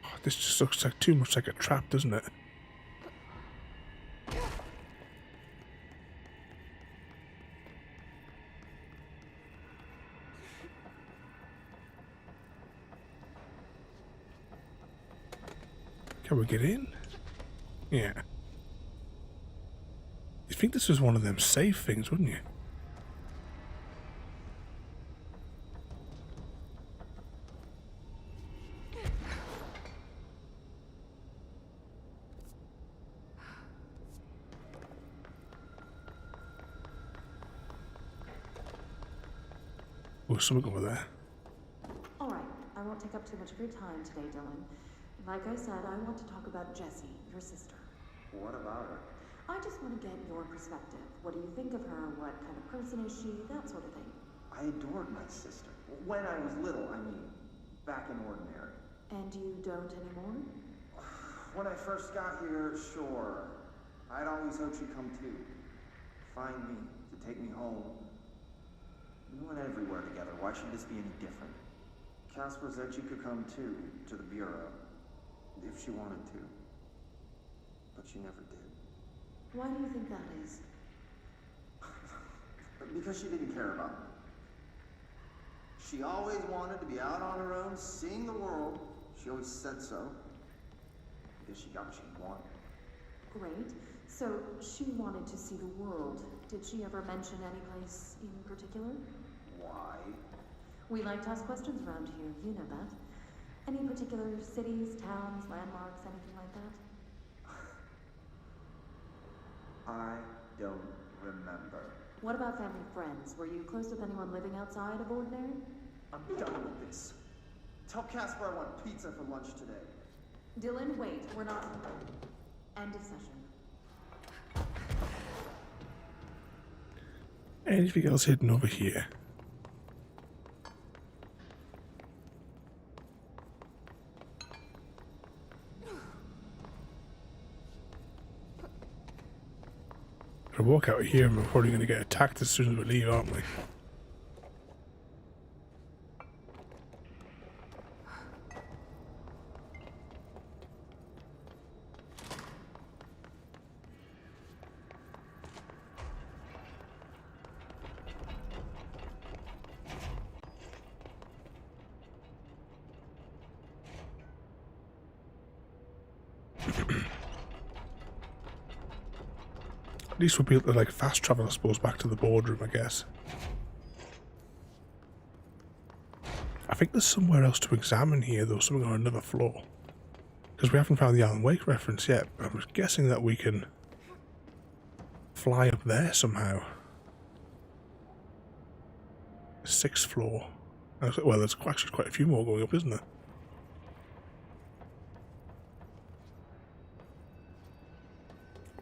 Oh, this just looks like too much like a trap, doesn't it? Can we get in? Yeah. You'd think this was one of them safe things, wouldn't you? Oh, something over there. All right, I won't take up too much of your time today, Dylan. Like I said, I want to talk about Jessie, your sister. What about her? I just want to get your perspective. What do you think of her? What kind of person is she? That sort of thing. I adored my sister. When I was little, I mean. Back in Ordinary. And you don't anymore? When I first got here, sure. I'd always hoped she'd come too. Find me, to take me home. We went everywhere together. Why should this be any different? Casper said she could come too, to the Bureau. If she wanted to. But she never did. Why do you think that is? Because she didn't care about me. She always wanted to be out on her own, seeing the world. She always said so. I guess she got what she wanted. Great. So, she wanted to see the world. Did she ever mention any place in particular? Why? We like to ask questions around here, you know that. Any particular cities, towns, landmarks, anything like that? I don't remember. What about family friends? Were you close with anyone living outside of Ordinary? I'm done with this. Tell Casper I want pizza for lunch today. Dylan, wait. We're not... End of session. Anything else hidden over here? Gonna walk out of here and we're probably gonna get attacked as soon as we leave, aren't we? At least we'll be able to like fast travel, I suppose, back to the boardroom, I guess. I think there's somewhere else to examine here, though, something on another floor. Because we haven't found the Alan Wake reference yet. I'm guessing that we can fly up there somehow. 6th floor. Well, there's actually quite a few more going up, isn't there?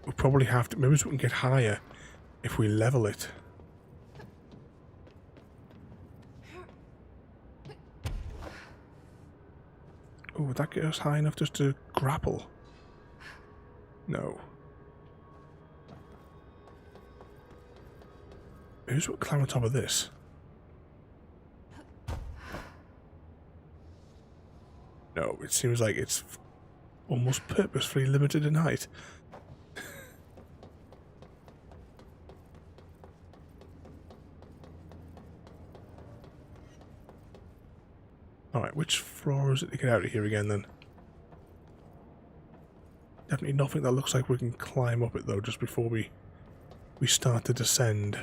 We'll probably have to, maybe we can get higher if we level it. Oh, would that get us high enough just to grapple? No. Who's what climb on top of this? No, it seems like it's almost purposefully limited in height. Alright, which floor is it to get out of here again then? Definitely nothing that looks like we can climb up it though, just before we start to descend.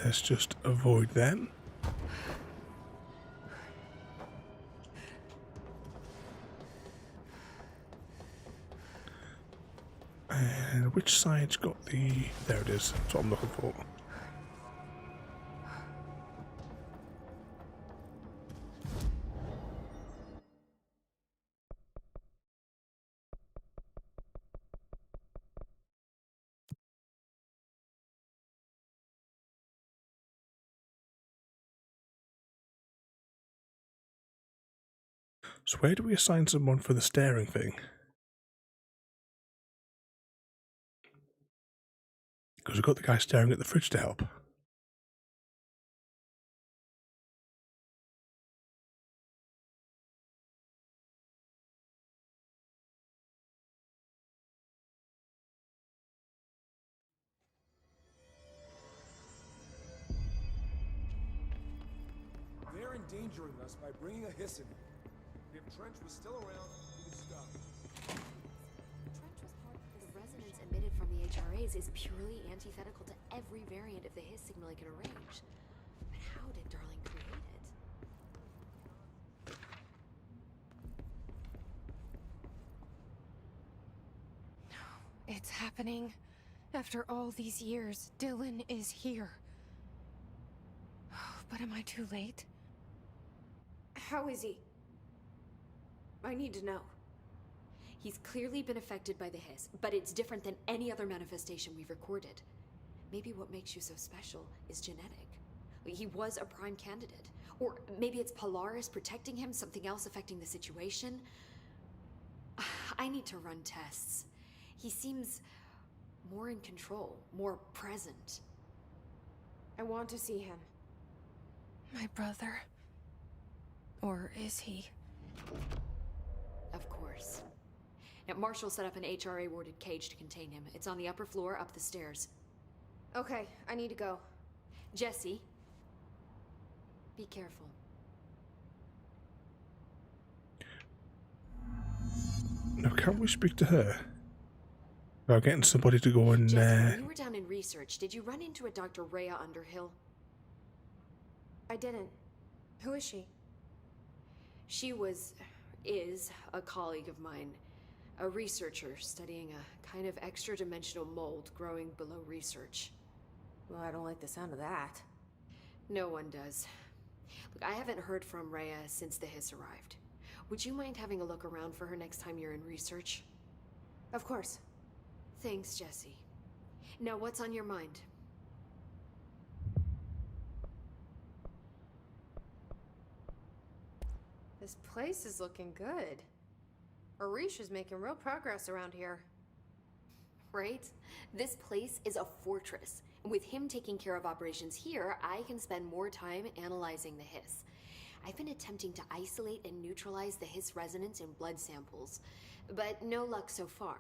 Let's just avoid them. And which side's got the... There it is. That's what I'm looking for. So where do we assign someone for the staring thing? Because we've got the guy staring at the fridge to help. They're endangering us by bringing a hiss in. If Trench was still around, he would stop. Trench was part of the resonance emitted from the HRAs is purely antithetical to every variant of the Hiss signal I can arrange. But how did Darling create it? It's happening. After all these years, Dylan is here. But am I too late? How is he? I need to know. He's clearly been affected by the Hiss, but it's different than any other manifestation we've recorded. Maybe what makes you so special is genetic. He was a prime candidate. Or maybe it's Polaris protecting him, something else affecting the situation. I need to run tests. He seems more in control, more present. I want to see him. My brother. Or is he? Of course. Now, Marshall set up an HRA-warded cage to contain him. It's on the upper floor, up the stairs. Okay, I need to go. Jesse, be careful. Now, can't we speak to her? About getting somebody to go and, Jesse, when you were down in research, did you run into a Dr. Rhea Underhill? I didn't. Who is she? She is a colleague of mine. A researcher studying a kind of extra-dimensional mold growing below research. Well, I don't like the sound of that. No one does. Look, I haven't heard from Rhea since the Hiss arrived. Would you mind having a look around for her next time you're in research? Of course. Thanks, Jesse. Now, what's on your mind? This place is looking good. Arish is making real progress around here. Right? This place is a fortress. With him taking care of operations here, I can spend more time analyzing the Hiss. I've been attempting to isolate and neutralize the Hiss resonance in blood samples, but no luck so far.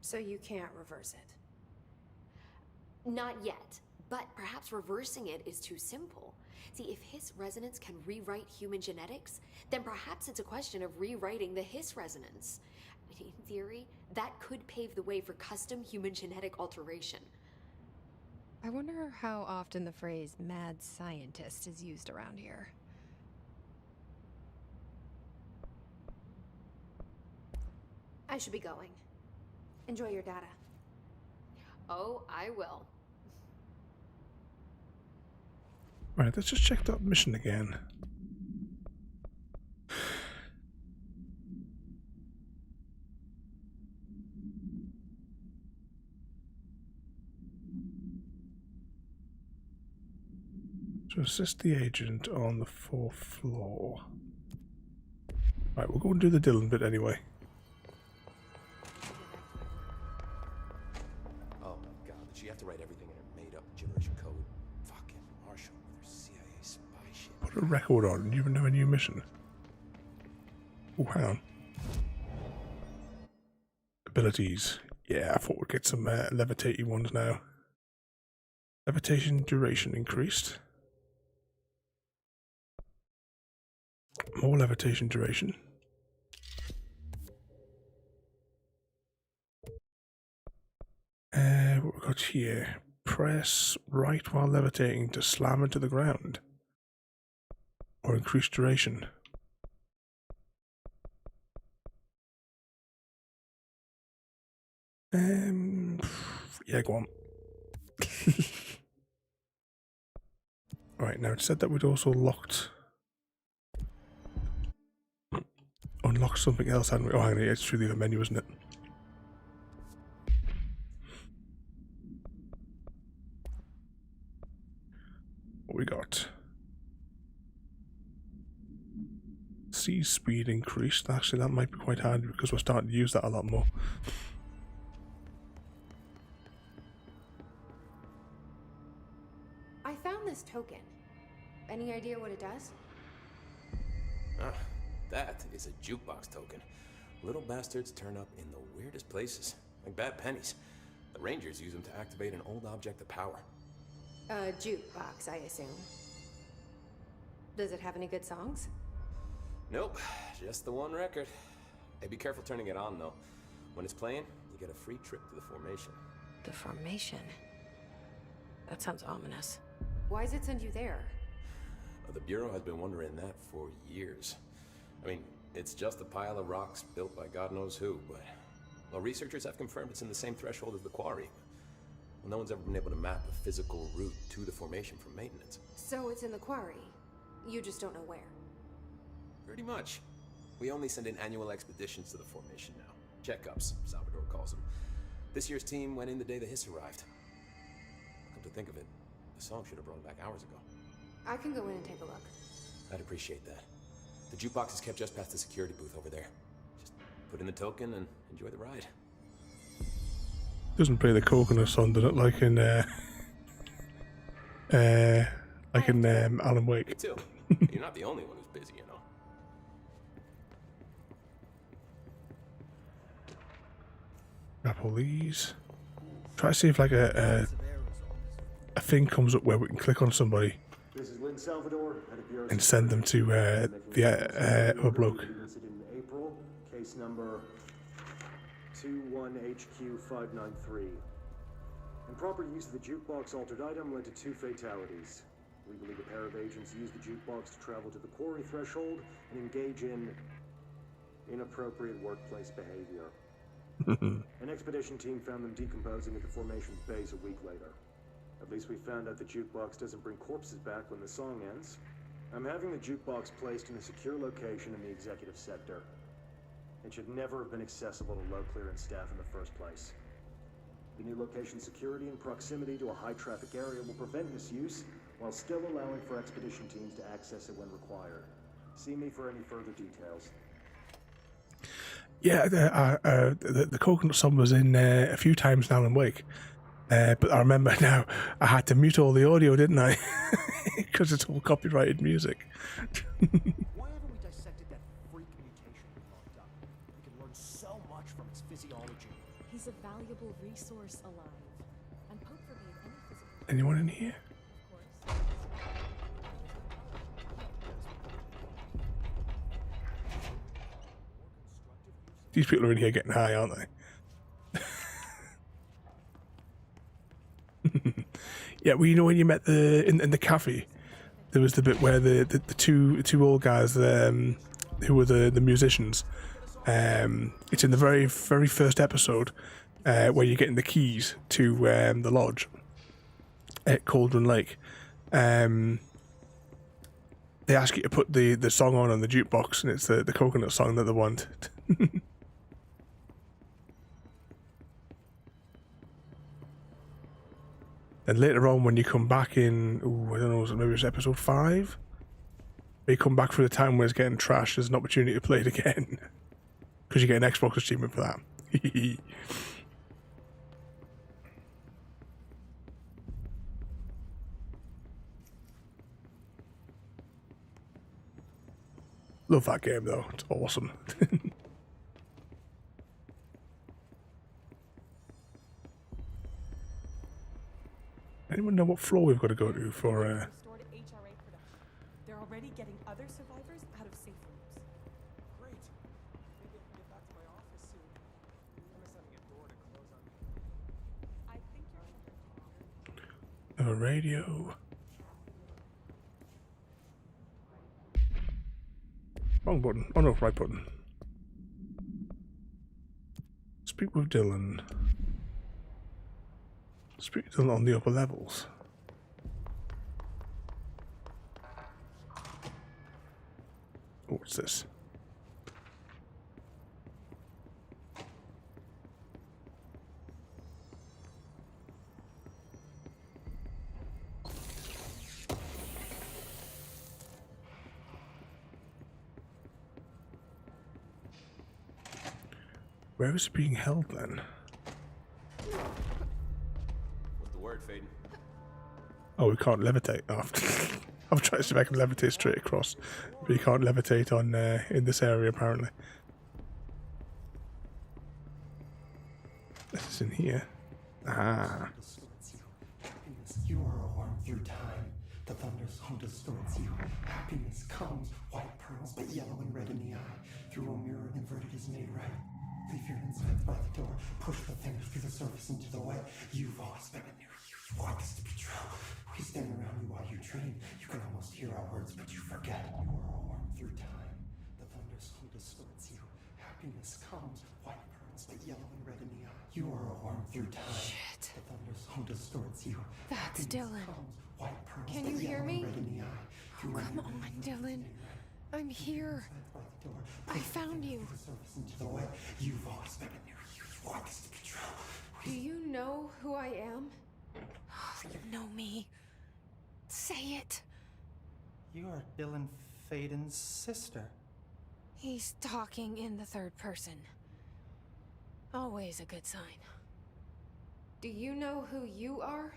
So you can't reverse it? Not yet, but perhaps reversing it is too simple. See, if Hiss resonance can rewrite human genetics, then perhaps it's a question of rewriting the Hiss resonance. In theory, that could pave the way for custom human genetic alteration. I wonder how often the phrase mad scientist is used around here. I should be going. Enjoy your data. Oh, I will. Right, let's just check that mission again. To assist the agent on the 4th floor. Right, we'll go and do the Dylan bit anyway. Oh my god, did she have to write everything in her made-up gibberish code? Fucking Marshall with her CIA spy shit. Put a record on. You even know a new mission. Oh, hang on. Abilities. Yeah, I thought we'd get some levitating ones now. Levitation duration increased. More levitation duration. What we got here? Press right while levitating to slam into the ground. Or increase duration. Yeah, go on. Right, now it said that we'd also unlocked something else, hadn't we? Oh, hang on, it's through the other menu, isn't it? What we got? Sea speed increased. Actually, that might be quite handy because we're starting to use that a lot more. I found this token. Any idea what it does? Ah, that is a jukebox token. Little bastards turn up in the weirdest places, like bad pennies. The Rangers use them to activate an old object of power. A jukebox, I assume. Does it have any good songs? Nope, just the one record. Hey, be careful turning it on, though. When it's playing, you get a free trip to the formation. The formation. That sounds ominous. Why does it send you there? The Bureau has been wondering that for years. I mean, it's just a pile of rocks built by God knows who, but... Well, researchers have confirmed it's in the same threshold as the quarry. Well, no one's ever been able to map a physical route to the formation for maintenance. So it's in the quarry. You just don't know where. Pretty much. We only send in annual expeditions to the formation now. Checkups, Salvador calls them. This year's team went in the day the hiss arrived. Come to think of it, the song should have brought back hours ago. I can go in and take a look. I'd appreciate that. The jukebox is kept just past the security booth over there. Just put in the token and enjoy the ride. Doesn't play the coconut song, does it? Like in Alan Wake. Me too. You're not the only one who's busy, you know. Grab all these. Try to see if like a thing comes up where we can click on somebody and send them to the other bloke. In April, case number 21HQ593. Improper use of the jukebox altered item led to 2 fatalities. We believe a pair of agents used the jukebox to travel to the quarry threshold and engage in inappropriate workplace behavior. An expedition team found them decomposing at the formation's base a week later. At least we found out the jukebox doesn't bring corpses back when the song ends. I'm having the jukebox placed in a secure location in the executive sector. It should never have been accessible to low clearance staff in the first place. The new location security and proximity to a high traffic area will prevent misuse, while still allowing for expedition teams to access it when required. See me for any further details. Yeah, the coconut song was in a few times now in Wake. But I remember now, I had to mute all the audio, didn't I? Because it's all copyrighted music. Why haven't we dissected that freak mutation we locked up? We can learn so much from its physiology. He's a valuable resource alive. And Pope forbade any physical... Anyone in here? Of course. These people are in here getting high, aren't they? Yeah, well, you know when you met in the cafe, there was the bit where the two old guys who were the musicians. It's in the very first episode where you're getting the keys to the lodge at Cauldron Lake. They ask you to put the song on the jukebox, and it's the coconut song that they want. And later on, when you come back in, I don't know, maybe it's episode 5? You come back for the time when it's getting trashed, there's an opportunity to play it again. Because you get an Xbox achievement for that. Love that game, though. It's awesome. Anyone know what floor we've got to go to for They're already getting other survivors out of safe rooms. Great. Maybe I can get back to my office soon. Unless having a door to close on me. I think you're a radio? Wrong button. Oh no, right button. Speak with Dylan. Speak to Dylan on the upper levels. Oh, what's this? Where is it being held then? What's the word, Faden? Oh, we can't levitate. Oh, I've tried to see if I can levitate straight across, but you can't levitate on in this area apparently. This is in here. Ah. You are warm through time. The thunder's home distorts you. Happiness comes, white pearls, but yellow and red in the eye. Through a mirror inverted is made right. Leave your insides by the door. Push the fingers through the surface into the wet. You've always been a new you. You want this to be true. We stand around you while you dream. You can almost hear our words, but you forget. You are a worm through time. The thunderstorm distorts you. Happiness comes. White burns, but yellow and red in the eye. You are a worm through time. Shit. The thunderstorm distorts you. That's Dylan. White pearls, Can but you hear yellow me? and red in the eye. Oh, come on, Dylan. I'm here. I found you. Into the wet. You've always been a new you. You want this to be true. Do you know who I am? You know me. Say it. You are Dylan Faden's sister. He's talking in the third person. Always a good sign. Do you know who you are?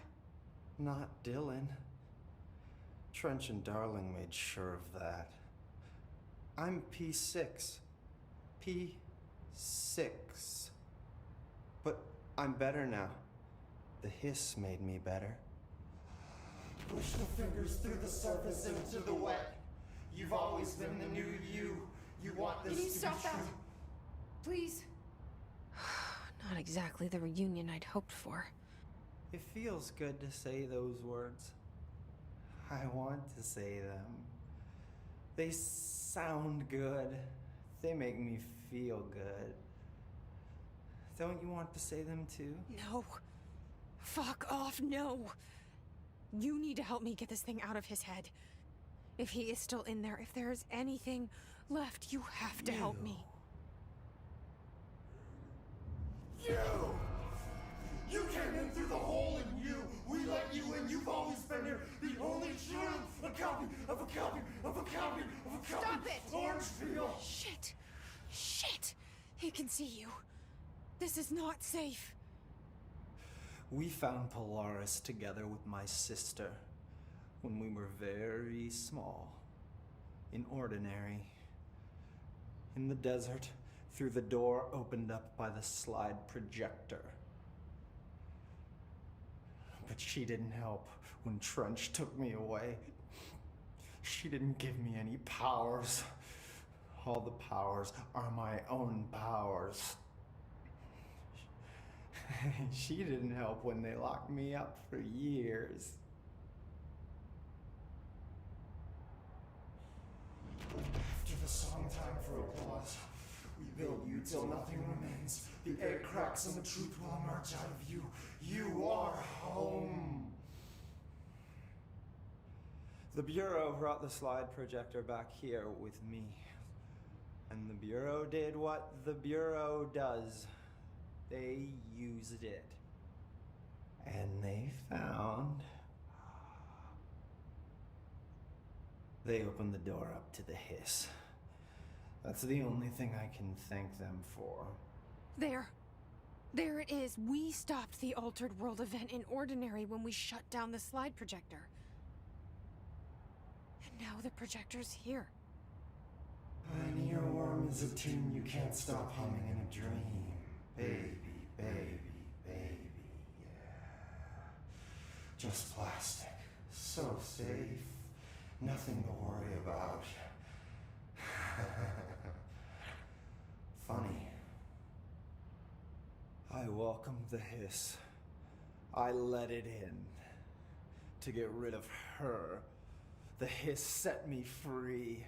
Not Dylan. Trench and Darling made sure of that. I'm P6. P6. But I'm better now. The hiss made me better. Push the fingers through the surface into the wet. You've always been the new you. You want this Can you to stop be that? true. Please. Not exactly the reunion I'd hoped for. It feels good to say those words. I want to say them. They sound good. They make me feel good. Don't you want to say them too? No. Fuck off, no. You need to help me get this thing out of his head. If he is still in there, if there is anything left, you have to help me. You! You came in through the hole in you! We let you in! You've always been here! The only truth! A copy of a copy of a copy of a copy! Stop it! Orange peel! Shit! Shit! He can see you. This is not safe. We found Polaris together with my sister when we were very small. In Ordinary. In the desert, through the door opened up by the slide projector. But she didn't help when Trench took me away. She didn't give me any powers. All the powers are my own powers. She didn't help when they locked me up for years. After the song, time for applause. We build you till nothing remains. The egg cracks and the truth will emerge out of you. You are home. The Bureau brought the slide projector back here with me. And the Bureau did what the Bureau does. They used it. And they found... They opened the door up to the hiss. That's the only thing I can thank them for. There. There it is. We stopped the Altered World event in Ordinary when we shut down the slide projector. And now the projector's here. An earworm is a tune you can't stop humming in a dream. Baby, baby, baby, yeah. Just plastic. So safe. Nothing to worry about. Funny. I welcomed the hiss. I let it in. To get rid of her. The hiss set me free.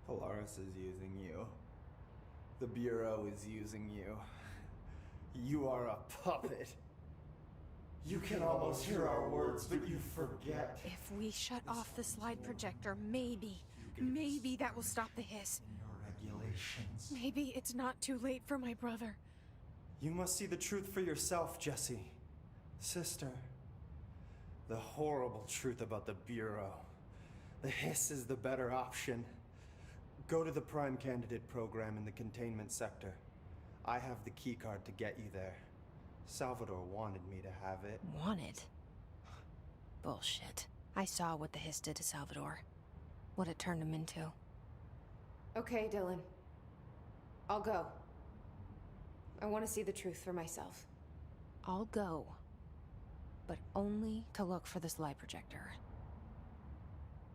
Polaris is using you. The Bureau is using you. You are a puppet. You can almost hear our words, but you forget. If we shut off the slide projector, maybe that will stop the hiss. Your regulations. Maybe it's not too late for my brother. You must see the truth for yourself, Jessie. Sister. The horrible truth about the Bureau. The hiss is the better option. Go to the Prime Candidate program in the Containment sector. I have the keycard to get you there. Salvador wanted me to have it. Wanted? Bullshit. I saw what the hiss did to Salvador. What it turned him into. Okay, Dylan. I'll go. I want to see the truth for myself. I'll go. But only to look for the slide projector.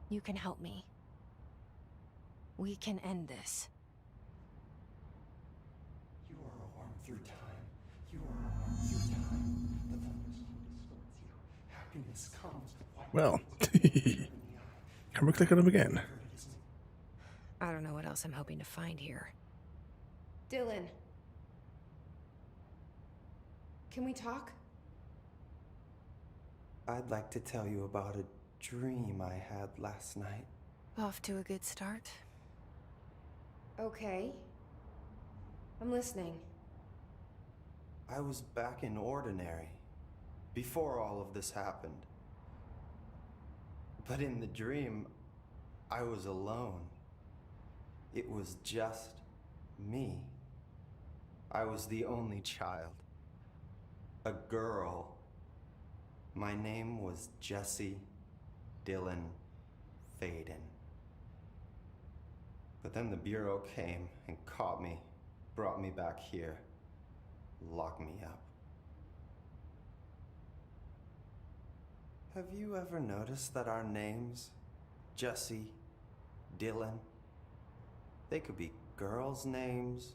You can help me. We can end this. through time. You are a worm through time. The thunderstorm distorts you. Happiness comes. Well, can we click on him again? I don't know what else I'm hoping to find here. Dylan. Can we talk? I'd like to tell you about a dream I had last night. Off to a good start. Okay. I'm listening. I was back in Ordinary, before all of this happened. But in the dream, I was alone. It was just me. I was the only child. A girl. My name was Jesse Dylan Faden. But then the Bureau came and caught me, brought me back here, locked me up. Have you ever noticed that our names, Jesse, Dylan, they could be girls' names,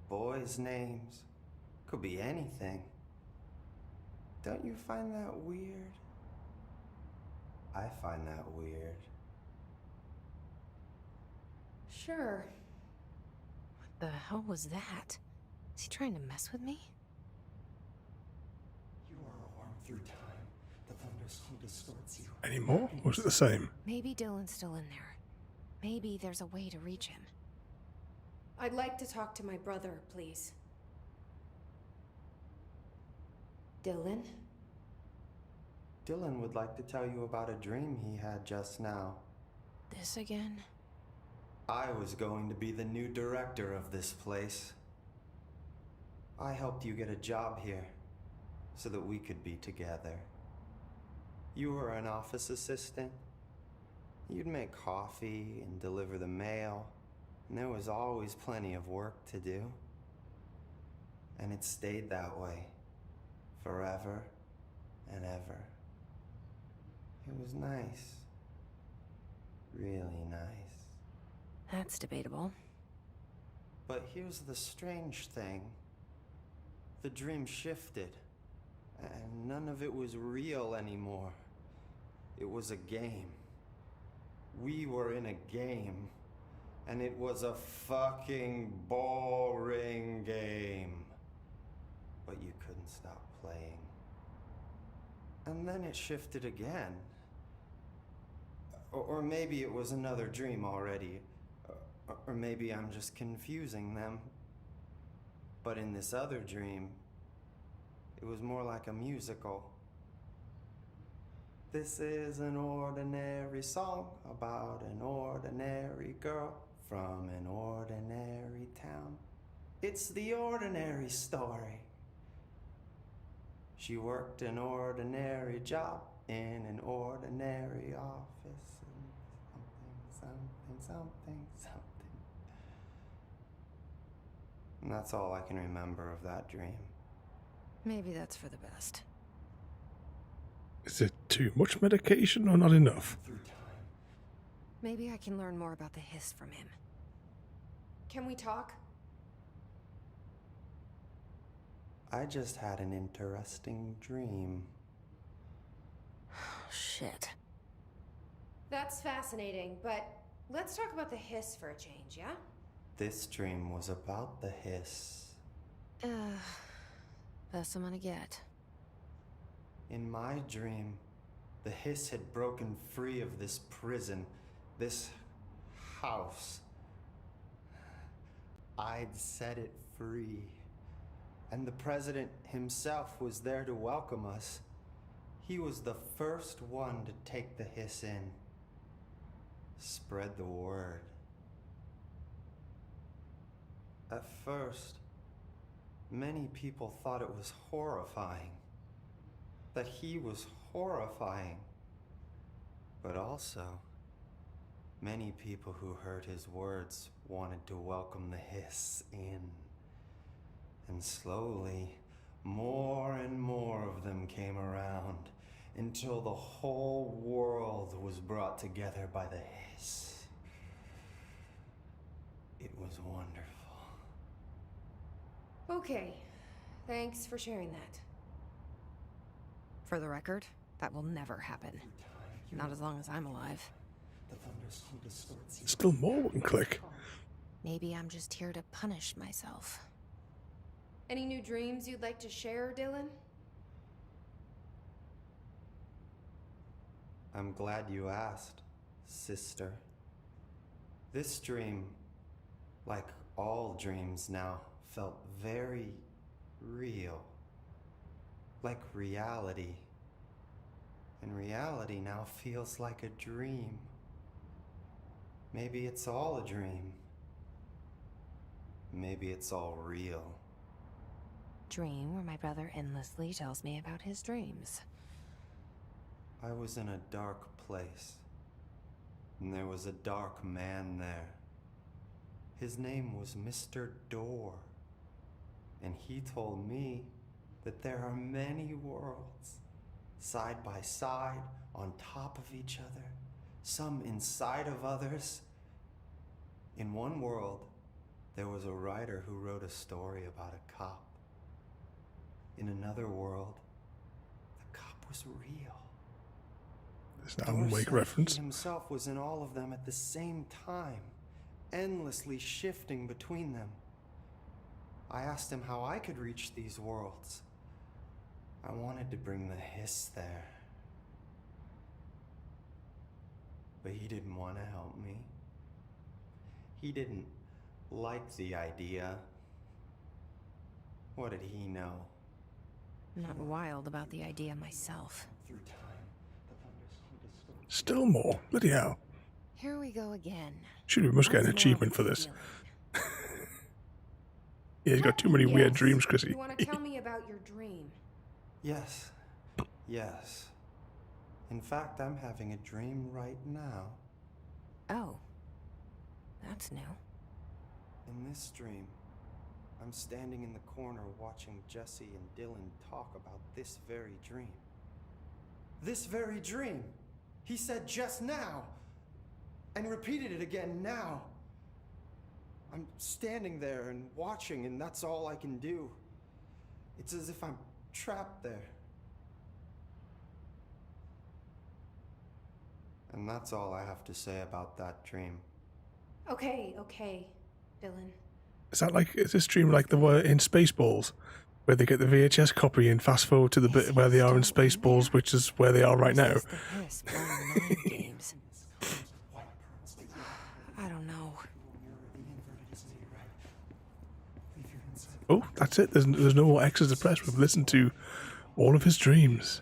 boys' names, could be anything. Don't you find that weird? I find that weird. Sure. What the hell was that? Is he trying to mess with me? You are a worm through time. The thunderstorm distorts you. Any more? Or was it the same? Maybe Dylan's still in there. Maybe there's a way to reach him. I'd like to talk to my brother, please. Dylan? Dylan would like to tell you about a dream he had just now. This again? I was going to be the new director of this place. I helped you get a job here, so that we could be together. You were an office assistant. You'd make coffee and deliver the mail, and there was always plenty of work to do. And it stayed that way, forever and ever. It was nice. Really nice. That's debatable. But here's the strange thing. The dream shifted, and none of it was real anymore. It was a game. We were in a game, and it was a fucking boring game. But you couldn't stop playing. And then it shifted again. Or maybe it was another dream already. Or maybe I'm just confusing them. But in this other dream, it was more like a musical. This is an ordinary song about an ordinary girl from an ordinary town. It's the ordinary story. She worked an ordinary job in an ordinary office. Something. And that's all I can remember of that dream. Maybe that's for the best. Is it too much medication or not enough? Maybe I can learn more about the hiss from him. Can we talk? I just had an interesting dream. Shit. That's fascinating, but let's talk about the hiss for a change, yeah? This dream was about the hiss. Best I'm gonna get. In my dream, the hiss had broken free of this prison, this house. I'd set it free. And the president himself was there to welcome us. He was the first one to take the hiss in. Spread the word. At first, many people thought it was horrifying. That he was horrifying. But also, many people who heard his words wanted to welcome the hiss in. And slowly, more and more of them came around until the whole world was brought together by the hiss. It was wonderful. Okay, Thanks for sharing that. For the record, that will never happen. Not as long as I'm alive. Still more one click. Maybe I'm just here to punish myself. Any new dreams you'd like to share, Dylan? I'm glad you asked, sister. This dream, like all dreams now, felt very real. Like reality. And reality now feels like a dream. Maybe it's all a dream. Maybe it's all real. Dream where my brother endlessly tells me about his dreams. I was in a dark place, and there was a dark man there. His name was Mr. Door, and he told me that there are many worlds, side by side, on top of each other, some inside of others. In one world, there was a writer who wrote a story about a cop. In another world, the cop was real. There's an Alan Wake reference. He himself was in all of them at the same time, endlessly shifting between them. I asked him how I could reach these worlds. I wanted to bring the hiss there. But he didn't want to help me. He didn't like the idea. What did he know? I'm not wild about the idea myself. Still more. Bloody hell. Here we go again. Surely we must get an achievement for this. Yeah, he's got too many weird dreams, Chrissy. You want to tell me about your dream? Yes. Yes. In fact, I'm having a dream right now. Oh. That's new. In this dream, I'm standing in the corner watching Jesse and Dylan talk about this very dream. This very dream! He said just now! And repeated it again now! I'm standing there and watching, and that's all I can do. It's as if I'm trapped there. And that's all I have to say about that dream. Okay, Dylan. Is this dream like the one in Spaceballs, where they get the VHS copy and fast forward to the bit where they are in Spaceballs, which is where they are right now? I don't know. Oh, that's it. There's no more X's to press. We've listened to all of his dreams.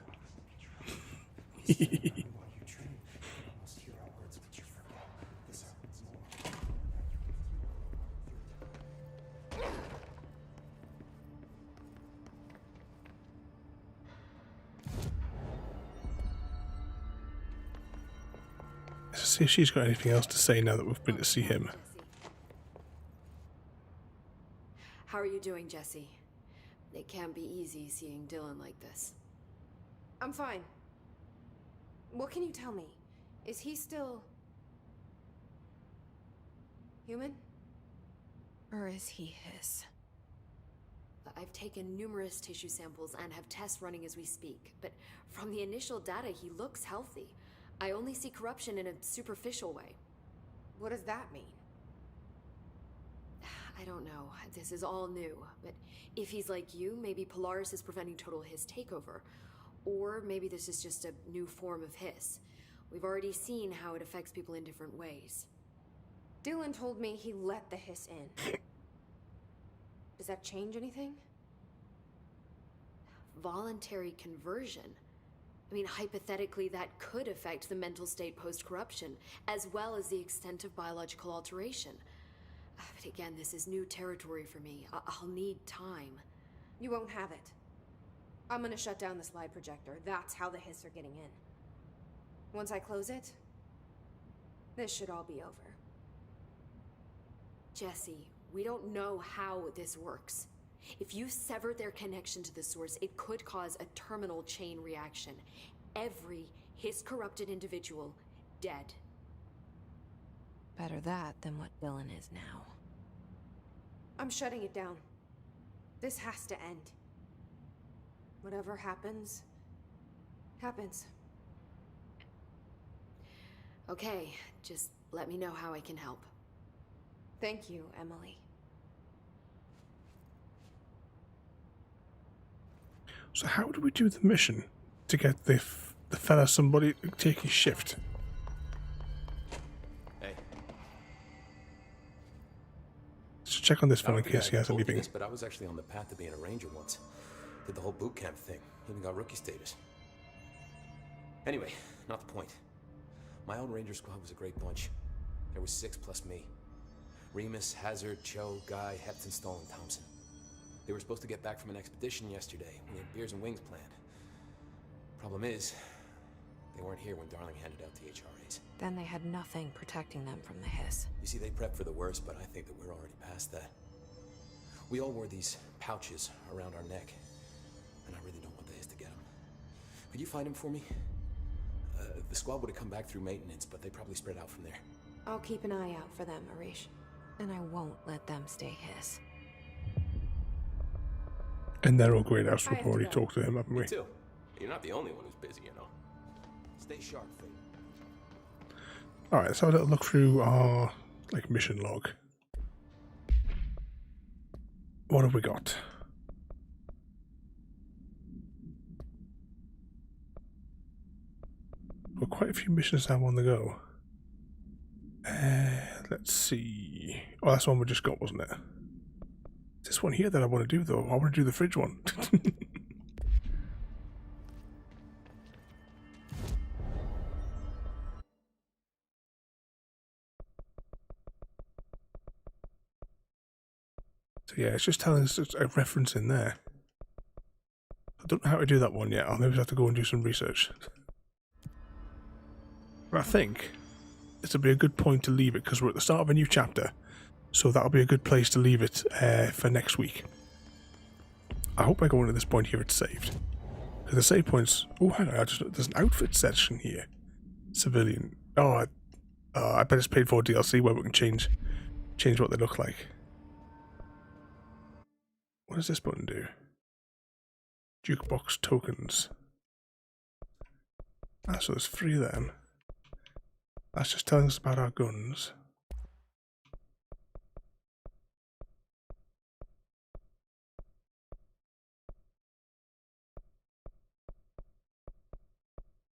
Let's see if she's got anything else to say now that we've been to see him. How are you doing, Jesse? It can't be easy seeing Dylan like this. I'm fine. What can you tell me? Is he still... human? Or is he his? I've taken numerous tissue samples and have tests running as we speak, but from the initial data, he looks healthy. I only see corruption in a superficial way. What does that mean? I don't know. This is all new, but if he's like you, maybe Polaris is preventing total Hiss takeover. Or maybe this is just a new form of Hiss. We've already seen how it affects people in different ways. Dylan told me he let the Hiss in. Does that change anything? Voluntary conversion. I mean, hypothetically, that could affect the mental state post-corruption, as well as the extent of biological alteration. But again, this is new territory for me. I'll need time. You won't have it. I'm gonna shut down the slide projector. That's how the Hiss are getting in. Once I close it, this should all be over. Jesse, we don't know how this works. If you sever their connection to the source, it could cause a terminal chain reaction. Every Hiss-corrupted individual dead. Better that than what Dylan is now. I'm shutting it down. This has to end. Whatever happens, happens. Okay, just let me know how I can help. Thank you, Emily. So how do we do the mission to get the fella somebody to take his shift? Hey. Let's check on this fella in case he has told you anything. this, but I was actually on the path to being a ranger once. Did the whole boot camp thing. Even got rookie status. Anyway, not the point. My own ranger squad was a great bunch. There was 6 plus me. Remus, Hazard, Cho, Guy, Hepton, Stoll, and Thompson. They were supposed to get back from an expedition yesterday. We had beers and wings planned. Problem is, they weren't here when Darling handed out the HRAs. Then they had nothing protecting them from the hiss. You see, they prepped for the worst, but I think that we're already past that. We all wore these pouches around our neck, and I really don't want the hiss to get them. Could you find them for me? The squad would have come back through maintenance, but they probably spread out from there. I'll keep an eye out for them, Arish. And I won't let them stay hiss. And they're all great house. We've already talked to him, haven't we? Me too. You're not the only one who's busy, you know. Stay sharp, Fate. Alright, let's have a little look through our mission log. What have we got? Got quite a few missions to have on the go. Let's see. Oh, that's the one we just got, wasn't it? This one here that I want to do, though. I want to do the fridge one. So yeah, it's just telling us a reference in there. I don't know how to do that one yet. I'll maybe have to go and do some research. But I think this will be a good point to leave it because we're at the start of a new chapter. So that'll be a good place to leave it for next week. I hope by going to this point here it's saved. Because the save points... Oh, hang on. There's an outfit section here. Civilian. Oh, I bet it's paid for DLC where we can change what they look like. What does this button do? Jukebox tokens. Ah, so there's 3 of them. That's just telling us about our guns.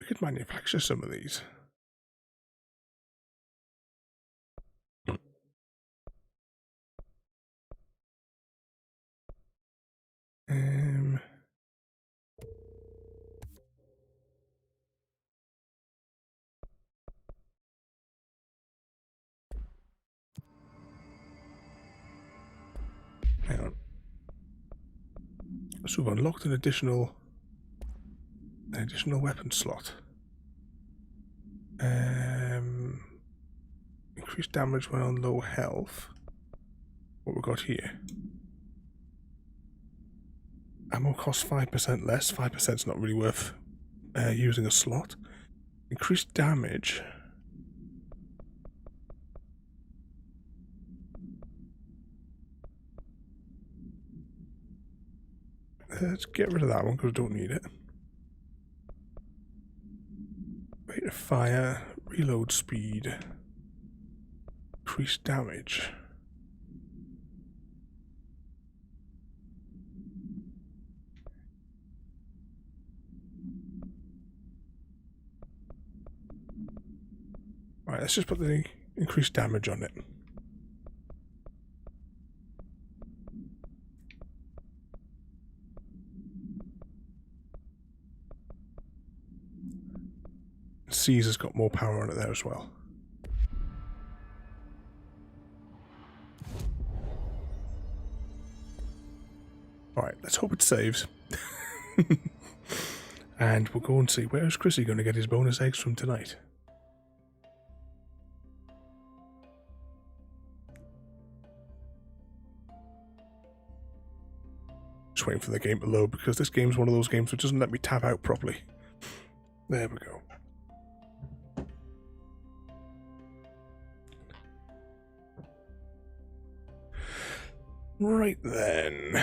We could manufacture some of these. Hang on. So we've unlocked an additional weapon slot. Increased damage when on low health. What we got here? Ammo costs 5% less. 5% is not really worth using a slot. Increased damage. Let's get rid of that one because I don't need it. Rate of fire, reload speed, increased damage. Alright, let's just put the increased damage on it. Caesar's got more power on it there as well. Alright, let's hope it saves. And we'll go and see, where is Chrissy going to get his bonus eggs from tonight? Just waiting for the game to load because this game's one of those games which doesn't let me tab out properly. There we go. Right then.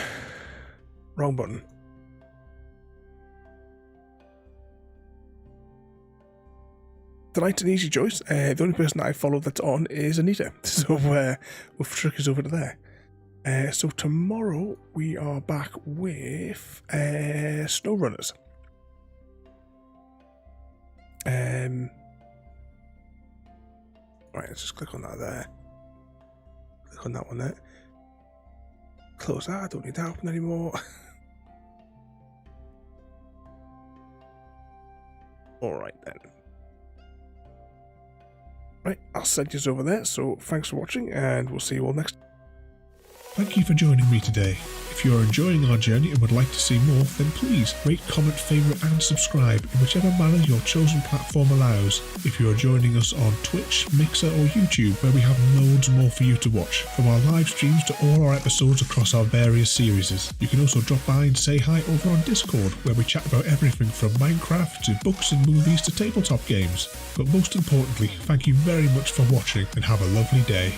Wrong button. tonight's an easy choice. The only person that I follow that's on is Anita, so we'll trick us over to there. So tomorrow we are back with SnowRunners. Right, let's just click on that there. Click on that one there. Close that, I don't need that open anymore. Alright then. Right, I'll send you over there, so thanks for watching, and we'll see you all next time. Thank you for joining me today. If you are enjoying our journey and would like to see more, then please rate, comment, favourite and subscribe in whichever manner your chosen platform allows. If you are joining us on Twitch, Mixer or YouTube, where we have loads more for you to watch, from our live streams to all our episodes across our various series. You can also drop by and say hi over on Discord, where we chat about everything from Minecraft to books and movies to tabletop games. But most importantly, thank you very much for watching and have a lovely day.